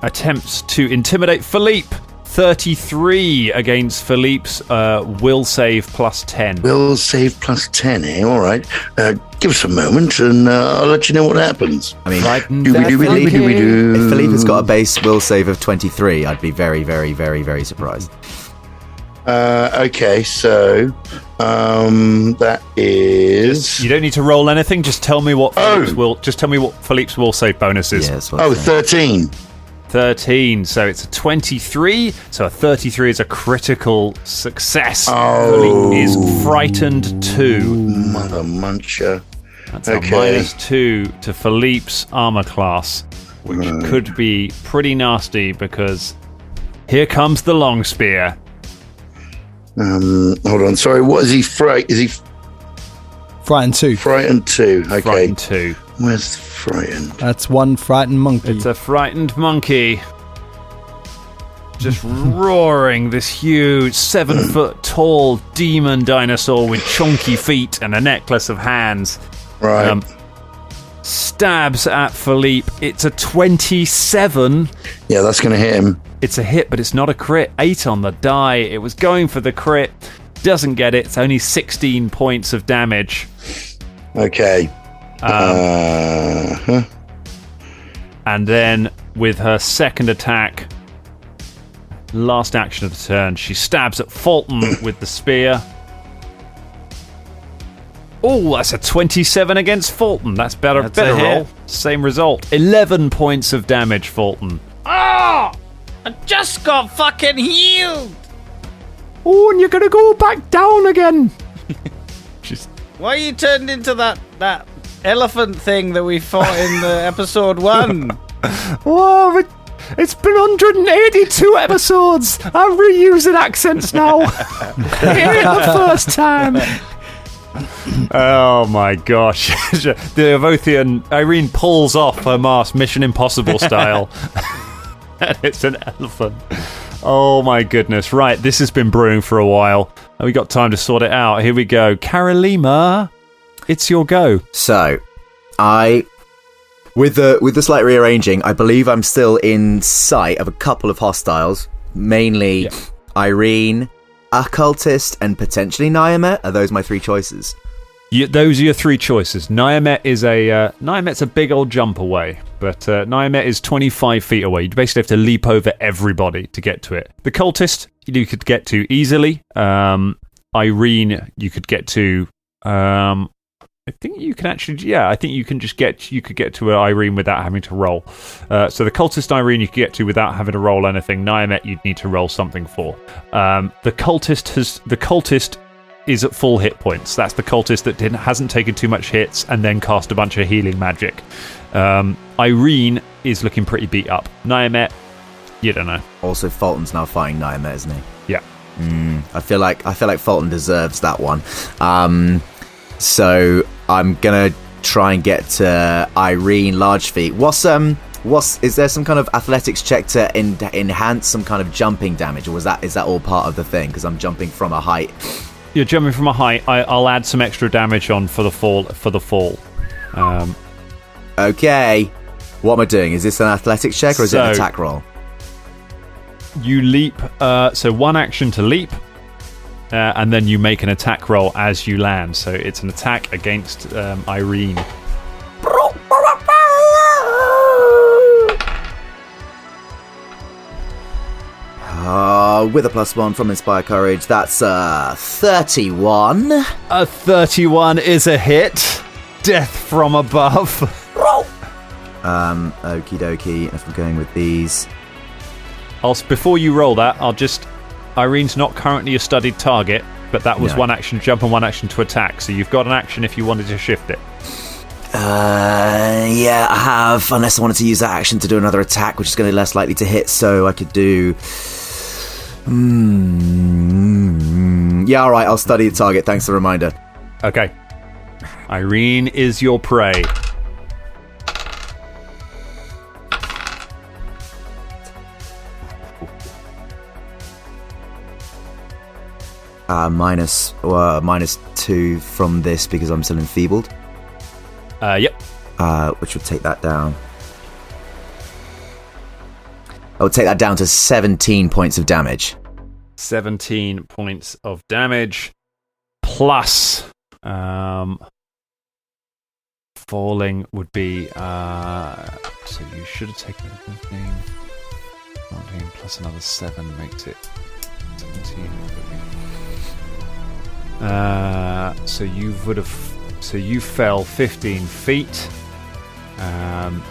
attempt to intimidate Philippe. 33 against Philippe's will save +10. Will save +10, eh? All right. Give us a moment and I'll let you know what happens. I mean, if Doobie-doobie-doobie-doo. Philippe has got a base will save of 23, I'd be very, very, very, very surprised. Okay, so that is... You don't need to roll anything. Just tell me what Philippe's will save bonus is. Yeah, 13. 13, so it's a 23. So a 33 is a critical success. Oh. Philippe is frightened 2. Mother muncher. That's a -2 to Philippe's armor class, which could be pretty nasty because here comes the long spear. Hold on. Sorry, what is he? Is he Frightened 2. frightened 2? Okay. Frightened 2. Where's frightened? That's one frightened monkey. It's a frightened monkey. Just roaring, this huge 7-foot tall demon dinosaur with chunky feet and a necklace of hands. Right. Stabs at Philippe. It's a 27. Yeah, that's going to hit him. It's a hit, but it's not a crit. 8 on the die. It was going for the crit. Doesn't get it. It's only 16 points of damage. Okay. And then with her second attack, last action of the turn, she stabs at Folton with the spear. Oh, that's a 27 against Folton. That's better. That's better a hit. roll. Same result. 11 points of damage, Folton. Oh! I just got fucking healed! Oh, and you're going to go back down again. Why you turned into that elephant thing that we fought in episode 1? Oh, but it's been 182 episodes. I'm reusing accents now. It ain't the first time. Oh my gosh. The Avothian Irene pulls off her mask Mission Impossible style. And it's an elephant. Oh my goodness. Right, this has been brewing for a while. And we got time to sort it out. Here we go. Karolima, it's your go. So, with the slight rearranging, I believe I'm still in sight of a couple of hostiles, mainly Irene, Occultist, and potentially Nyamet. Are those my three choices? Those are your three choices. Nyamet's a big old jump away, but Nyamet is 25 feet away. You basically have to leap over everybody to get to it. The Cultist you could get to easily. Irene you could get to. I think you can actually. Yeah, I think you can just get. You could get to Irene without having to roll. So the Cultist Irene you could get to without having to roll anything. Nyamet you'd need to roll something for. The Cultist is at full hit points. That's the Cultist that hasn't taken too much hits and then cast a bunch of healing magic. Irene is looking pretty beat up. Nyamet, you don't know. Also, Folton's now fighting Nyamet, isn't he? Yeah. I feel like Folton deserves that one. So I'm gonna try and get to Irene large feet. Is there some kind of athletics check to enhance some kind of jumping damage, or is that all part of the thing? Because I'm jumping from a height. You're jumping from a height. I'll add some extra damage on for the fall. Okay. What am I doing? Is this an athletics check or is it an attack roll? You leap. So one action to leap, and then you make an attack roll as you land. So it's an attack against Irene. With a +1 from Inspire Courage, that's 31. A 31 is a hit. Death from above. Okie dokie. If I'm going with these, Before you roll that, Irene's not currently a studied target, but that was one action to jump and one action to attack. So you've got an action if you wanted to shift it. Yeah, I have. Unless I wanted to use that action to do another attack, which is going to be less likely to hit. So I could do. Yeah, all right. I'll study the target. Thanks for the reminder. Okay. Irene is your prey. -2 from this because I'm still enfeebled. Yep. Which would take that down. I would take that down to 17 points of damage. 17 points of damage. Plus, falling would be... so you should have taken 15. 19 plus another 7 makes it 17. So you fell 15 feet.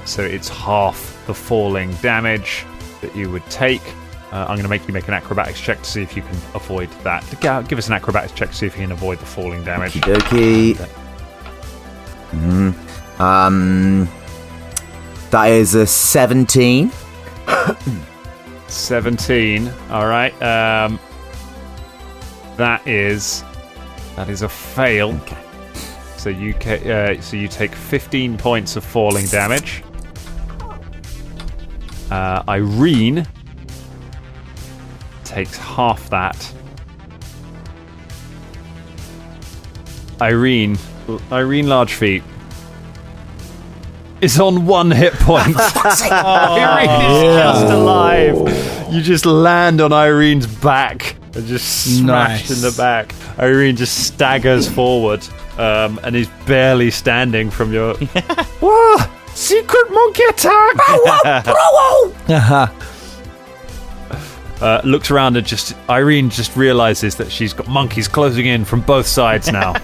So it's half the falling damage that you would take. I'm going to make you make an acrobatics check to see if you can avoid that. Give us an acrobatics check to see if you can avoid the falling damage. Okie dokie. That is a 17. 17. All right. That is a fail. Okay. So you take 15 points of falling damage. Irene takes half that. Irene large feet is on 1 hit point. Irene is just alive. You just land on Irene's back and just smashed in the back. Irene just staggers forward and is barely standing from your... Whoa! Secret monkey attack! Looks around and Irene just realizes that she's got monkeys closing in from both sides now.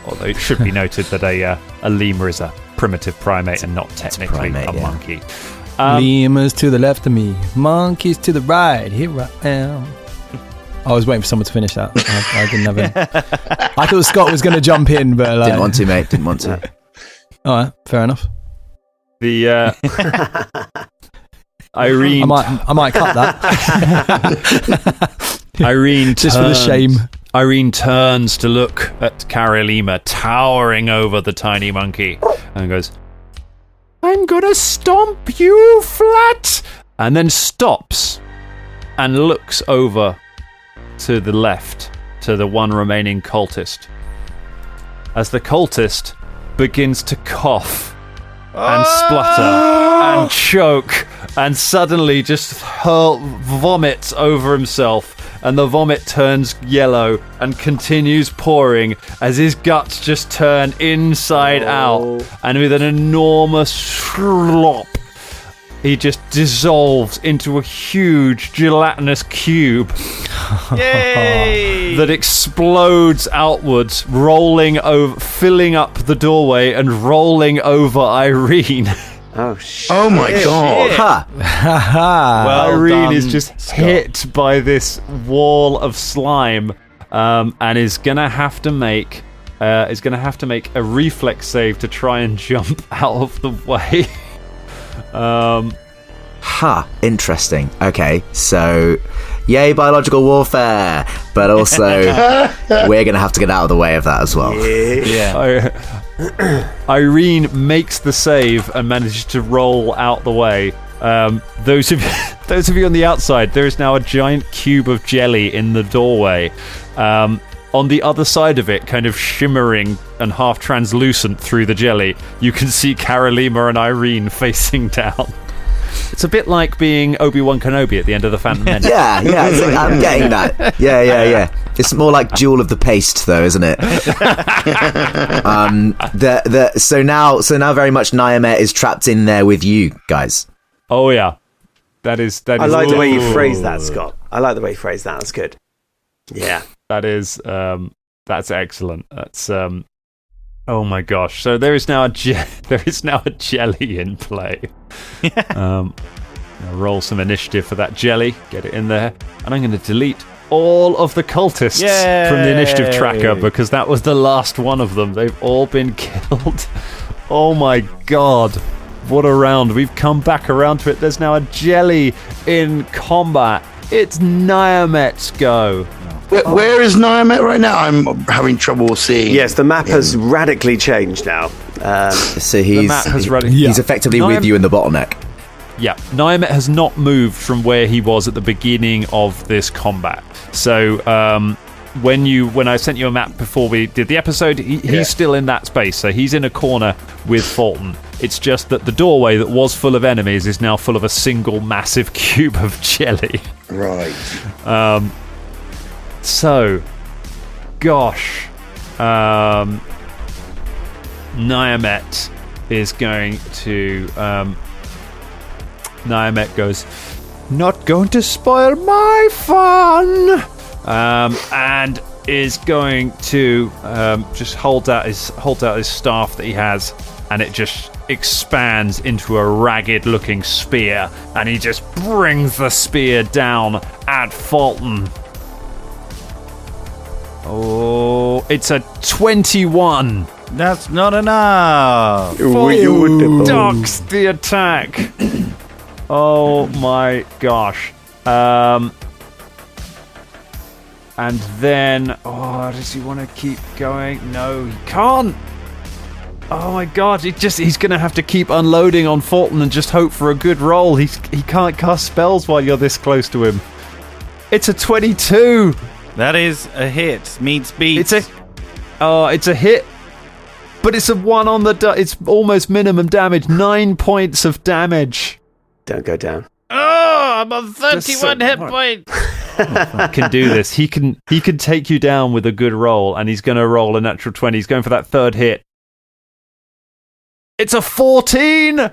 Although it should be noted that a lemur is a primitive primate and not technically a monkey. Lemurs to the left of me, monkeys to the right. Here I am. I was waiting for someone to finish that. I didn't have it. I thought Scott was going to jump in, but didn't want to, mate. Didn't want to. All right, fair enough. The Irene. I might cut that. Irene, just for the shame. Irene turns to look at Karalima towering over the tiny monkey and goes, "I'm gonna stomp you flat," and then stops and looks over to the left to the one remaining cultist as the cultist begins to cough and splutter and choke and suddenly just vomits over himself, and the vomit turns yellow and continues pouring as his guts just turn inside out, and with an enormous slop he just dissolves into a huge gelatinous cube that explodes outwards, rolling over, filling up the doorway and rolling over Irene. Oh, shit. Oh, my God. Well, Irene is just hit by this wall of slime, and is going to have to make a reflex save to try and jump out of the way. Interesting. Okay, so yay biological warfare, but also we're gonna have to get out of the way of that as well. Irene makes the save and manages to roll out the way. Those of you on the outside, there is now a giant cube of jelly in the doorway. On the other side of it, kind of shimmering and half translucent through the jelly, you can see Karalima and Irene facing down. It's a bit like being Obi-Wan Kenobi at the end of The Phantom Menace. Yeah, I'm getting that. Yeah. It's more like Jewel of the Paste, though, isn't it? So now very much Nyamet is trapped in there with you guys. Oh yeah, that is. I like the way you phrase that, Scott. I like the way you phrase that. That's good. Yeah, that is. That's excellent. That's. Oh my gosh! So there is now a jelly in play. I'll roll some initiative for that jelly. Get it in there, and I'm going to delete all of the cultists from the initiative tracker because that was the last one of them. They've all been killed. Oh my god! What a round! We've come back around to it. There's now a jelly in combat. It's Nyamet's go. Where is Nyamet right now? I'm having trouble seeing. Yes, the map has radically changed now. So he's effectively with you in the bottleneck. Yeah, Nyamet has not moved from where he was at the beginning of this combat. So when I sent you a map before we did the episode, he's still in that space. So he's in a corner with Folton. It's just that the doorway that was full of enemies is now full of a single massive cube of jelly. Right. So, gosh, Nyamet is going to. Nyamet goes, "Not going to spoil my fun," and is going to just hold out his staff that he has, and it just expands into a ragged-looking spear, and he just brings the spear down at Folton. Oh, it's a 21. That's not enough. Ducks the attack. Oh my gosh. And then, does he want to keep going? No, he can't. Oh my god, he's going to have to keep unloading on Folton and just hope for a good roll. He can't cast spells while you're this close to him. It's a 22. That is a hit. Meets beats. It's a hit, but it's a 1 on the. It's almost minimum damage. 9 points of damage. Don't go down. Oh, I'm on 31 hit points. Can do this. He can take you down with a good roll, and he's going to roll a natural 20. He's going for that third hit. It's a 14.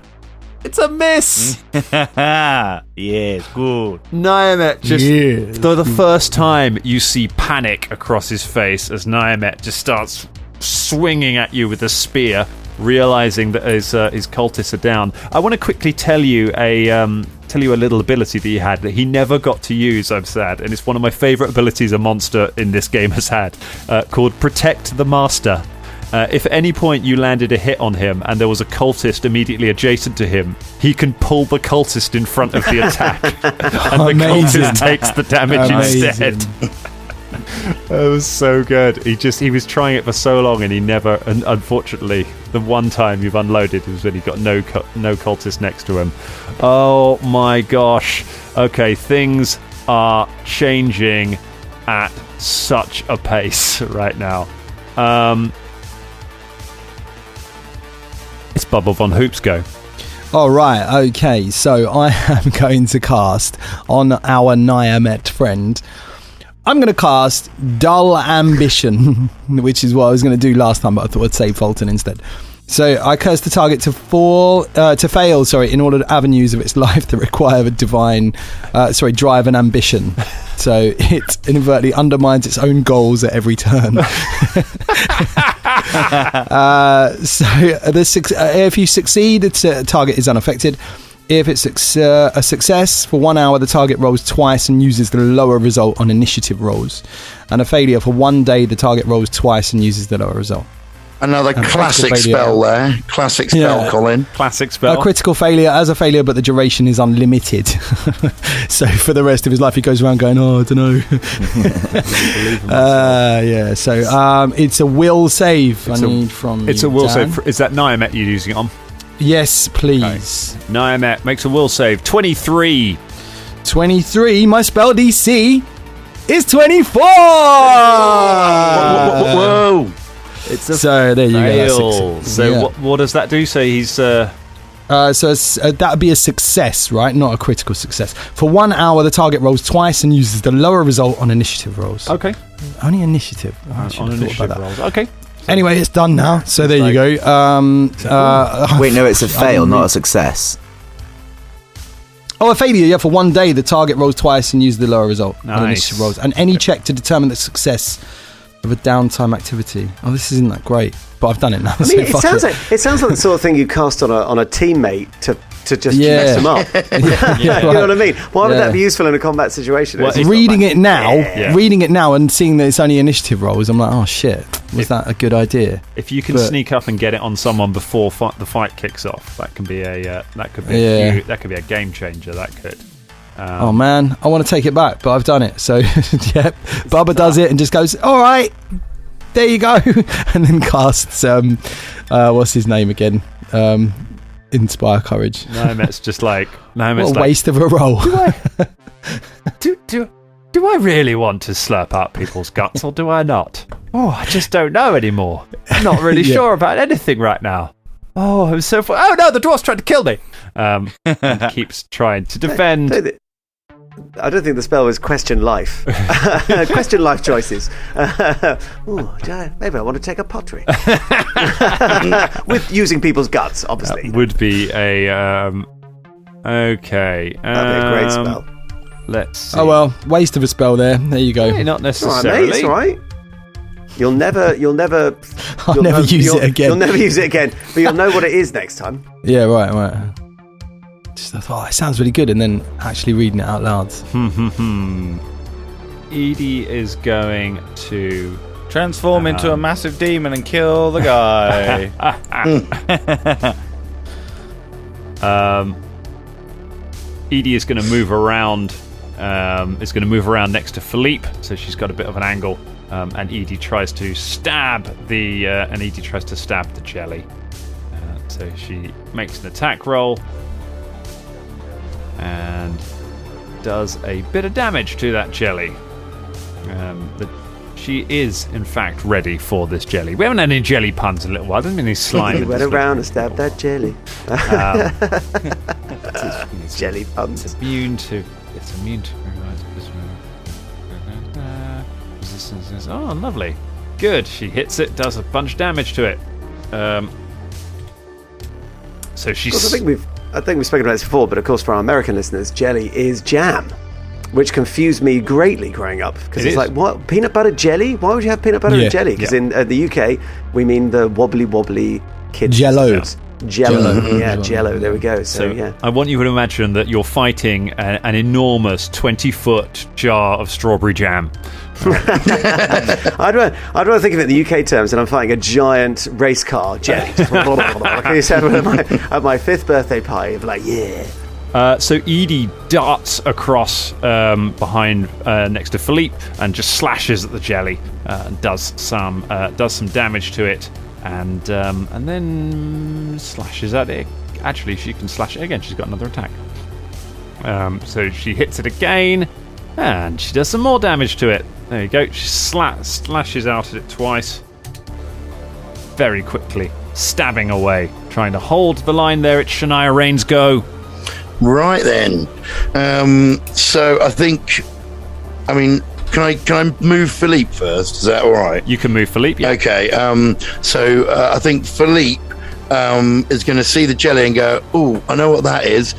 It's a miss. Yes, good. Nyamet just, for the first time, you see panic across his face as Nyamet just starts swinging at you with a spear, realizing that his cultists are down. I want to quickly tell you a little ability that he had that he never got to use, I'm sad, and it's one of my favourite abilities a monster in this game has had, called Protect the Master. If at any point you landed a hit on him and there was a cultist immediately adjacent to him, he can pull the cultist in front of the attack, and the cultist takes the damage instead. It was so good. He was trying it for so long, and and unfortunately, the one time you've unloaded was when he got no cultist next to him. Oh my gosh. Okay, things are changing at such a pace right now. It's Bubble Von Hoop's go. All right, okay, so I am going to cast on our Nyamet friend. I'm going to cast Dull Ambition, which is what I was going to do last time, but I thought I'd say Folton instead. So I curse the target to fail, in order to avenues of its life that require a drive and ambition. So it inadvertently undermines its own goals at every turn. If you succeed, the target is unaffected. If it's a success, for 1 hour, the target rolls twice and uses the lower result on initiative rolls. And a failure, for 1 day, the target rolls twice and uses the lower result. Another classic spell there. Classic spell, Colin. Classic spell. A critical failure as a failure, but the duration is unlimited. So for the rest of his life, he goes around going, I don't know. So it's a will save. It's a will save. Is that Nyamet you're using it on? Yes, please. Okay. Nyamet makes a will save. 23. 23. My spell DC is 24. Whoa. So there you go. So what does that do? So he's that would be a success, right? Not a critical success. For 1 hour, the target rolls twice and uses the lower result on initiative rolls. Okay. Only initiative. On initiative rolls. Okay. Anyway, it's done now. So there you go. Wait, no, it's a fail, not a success. Oh, a failure, yeah. For 1 day, the target rolls twice and uses the lower result on Nice. initiative rolls. And any check to determine the success of a downtime activity. Oh, this isn't that great, but I've done it now. I mean, it sounds like the sort of thing you cast on a teammate to just mess them up. You know what I mean? Why would that be useful in a combat situation? Well, reading it now and seeing that it's only initiative rolls, I'm like, oh shit, was that a good idea? If you can sneak up and get it on someone before the fight kicks off, that can be a game changer. That could. Oh man, I want to take it back, but I've done it. So Bubba does it and just goes, all right, there you go, and then casts what's his name again? Inspire Courage. Nyamet's just like what a waste of a roll. Do I really want to slurp up people's guts, or do I not? Oh, I just don't know anymore. I'm not really sure about anything right now. Oh, I'm so oh no, the dwarf's trying to kill me. Keeps trying to defend. I don't think the spell was question life. Question life choices. Maybe I want to take a pottery. With using people's guts, obviously. That would be a... okay. That'd be a great spell. Let's see. Oh well, waste of a spell there. There you go. Yeah, not necessarily. It's all right. You'll never use it again. You'll never use it again, but you'll know what it is next time. Yeah, right. Just I thought, it sounds really good, and then actually reading it out loud. Edie is going to transform into a massive demon and kill the guy. Edie is going to move around. Is going to move around next to Philippe, so she's got a bit of an angle. And Edie tries to stab the jelly. So she makes an attack roll and does a bit of damage to that jelly. She is, in fact, ready for this jelly. We haven't had any jelly puns in a little while. There's been any slime. Went around and stabbed that jelly. Jelly puns. It's immune to. Resistance. Oh, lovely. Good. She hits it. Does a bunch of damage to it. So she's. I think we've spoken about this before, but of course, for our American listeners, jelly is jam. which confused me greatly growing up, because it's is. like, what, peanut butter jelly? Why would you have peanut butter and jelly? Because in the UK we mean the wobbly kids Jello. Jello. Yeah, Jello. There we go. So yeah, I want you to imagine that you're fighting an enormous 20-foot jar of strawberry jam. I'd rather think of it in the UK terms, and I'm fighting a giant race car jelly. Like I said at my 5th birthday party, I'd be like, yeah. So Edie darts across behind next to Philippe and just slashes at the jelly and does some damage to it, and then slashes at it. Actually, she can slash it again. She's got another attack. So she hits it again, and she does some more damage to it. There you go. She slashes out at it twice, very quickly, stabbing away, trying to hold the line there. It's Shania Rain's go. Right then. So I think, can I move Philippe first? Is that all right? You can move Philippe. Yeah. Okay. So I think Philippe is going to see the jelly and go, "Oh, I know what that is,"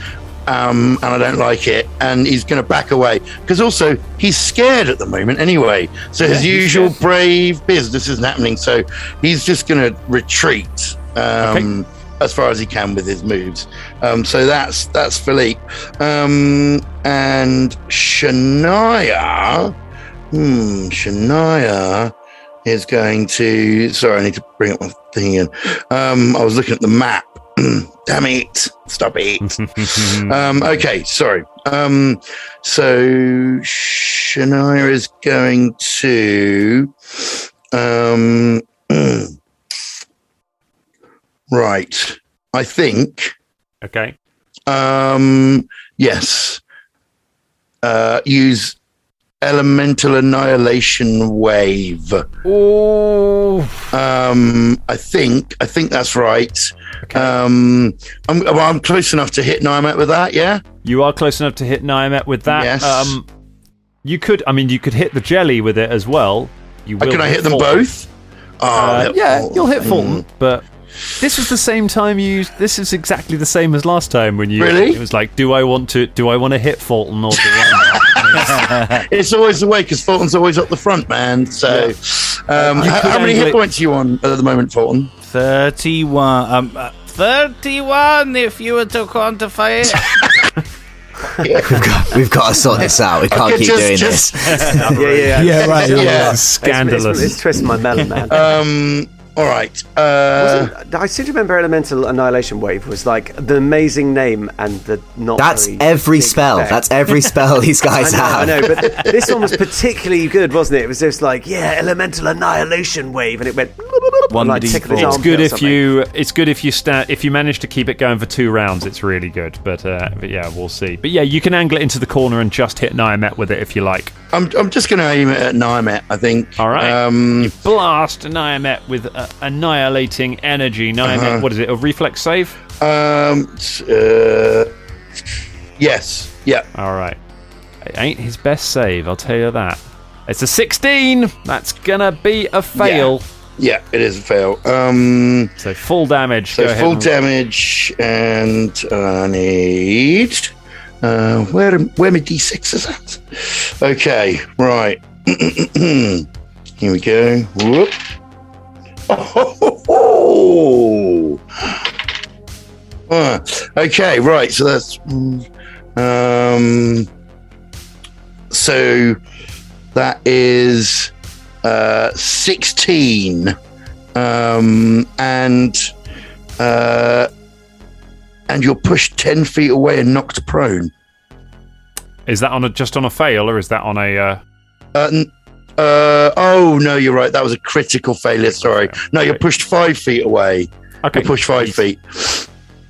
and I don't like it, and he's going to back away, because also he's scared at the moment anyway. So his usual brave business isn't happening. So he's just going to retreat. As far as he can with his moves. So that's Philippe. And Shania. Shania is going to... Sorry, I need to bring up my thing again. I was looking at the map. Damn it. Stop it. Okay, sorry. So Shania is going to... Right. I think. Okay. Yes. Use elemental annihilation wave. Oh. I think that's right. Okay. I'm close enough to hit Nyamet with that. Yeah. You are close enough to hit Nyamet with that. Yes. You could hit the jelly with it as well. Can I hit them both? You'll hit Folton, but this was the same time this is exactly the same as last time when you really? It was like, do I want to hit Folton or do I not? It's always the way, because Folton's always up the front, man. So how many hit points are you on at the moment, Folton? 31. 31 if you were to quantify it. We've got to sort this out. We can't keep doing this. Yeah, right. Yeah. Scandalous. It's twisting my melon, man. All right. I seem to remember Elemental Annihilation Wave was like the amazing name and the not. That's very every big spell. effect. That's every spell these guys have. I know, but this one was particularly good, wasn't it? It was just like, Elemental Annihilation Wave, and it went. It's good if you manage to keep it going for 2 rounds. It's really good, but yeah, we'll see. But yeah, you can angle it into the corner and just hit Nyamet with it if you like. I'm just going to aim it at Nyamet, I think. All right. You blast Nyamet with annihilating energy. Nyamet, what is it? A reflex save? Yes. Yeah. All right. It ain't his best save, I'll tell you that. It's a 16. That's gonna be a fail. Yeah, it is a fail. So full damage. So full damage, and I need where my d6 is at. Okay, right. Here we go. Whoop. Okay, right. So that's so that is 16, and you're pushed 10 feet away and knocked prone. Is that just on a fail, or is that on a? Oh no, you're right. That was a critical failure. Sorry. No, you're pushed 5 feet away. Okay, you're pushed 5 feet.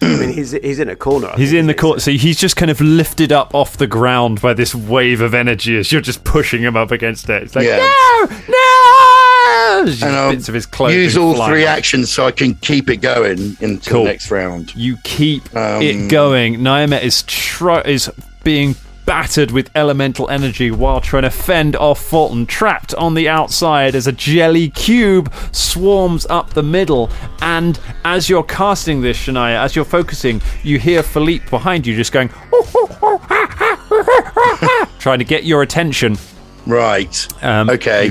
I mean, he's in a corner. He's in the corner, so he's just kind of lifted up off the ground by this wave of energy as you're just pushing him up against it. It's like, no! And bits of his clothing use all flying 3 up. actions so I can keep it going until next round. You keep it going. Nyamet is being battered with elemental energy while trying to fend off Folton, trapped on the outside as a jelly cube swarms up the middle. And as you're casting this, Shania, as you're focusing, you hear Philippe behind you just going trying to get your attention. Right. Okay.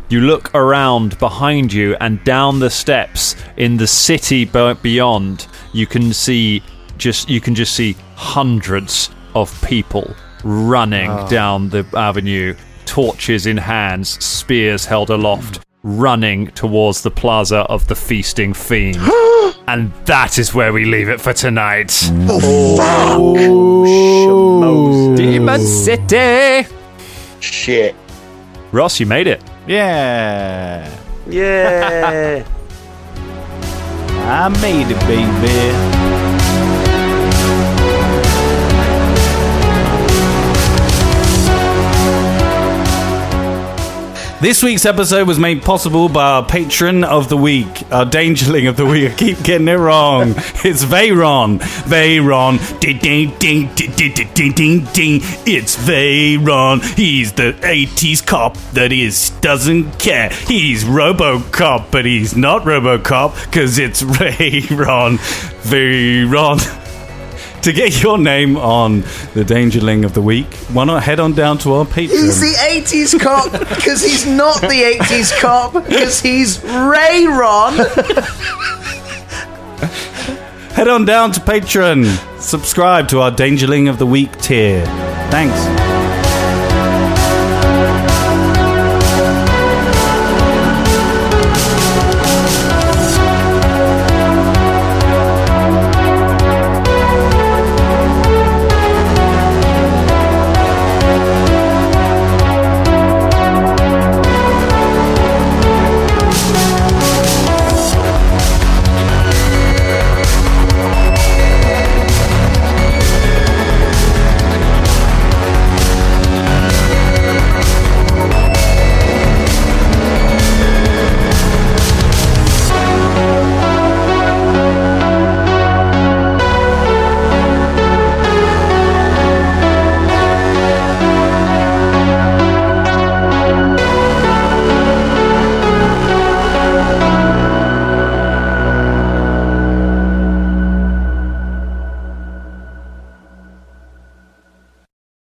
You look around behind you and down the steps in the city beyond. You can just see hundreds of people running down the avenue, torches in hands, spears held aloft, running towards the plaza of the Feasting Fiend. And that is where we leave it for tonight. Oh, Demon City! Shit. Ross, you made it. Yeah. yeah. I made it, baby. This week's episode was made possible by our patron of the week, our Dangerling of the week. I keep getting it wrong. It's Veyron. Veyron. Ding, ding, ding, ding, ding, ding, ding, ding. It's Veyron. He's the 80s cop that doesn't care. He's RoboCop, but he's not RoboCop because it's Veyron. Veyron. To get your name on the Dangerling of the Week, why not head on down to our Patreon? He's the 80s cop because he's not the 80s cop because he's Ray-Ron. Head on down to Patreon. Subscribe to our Dangerling of the Week tier. Thanks.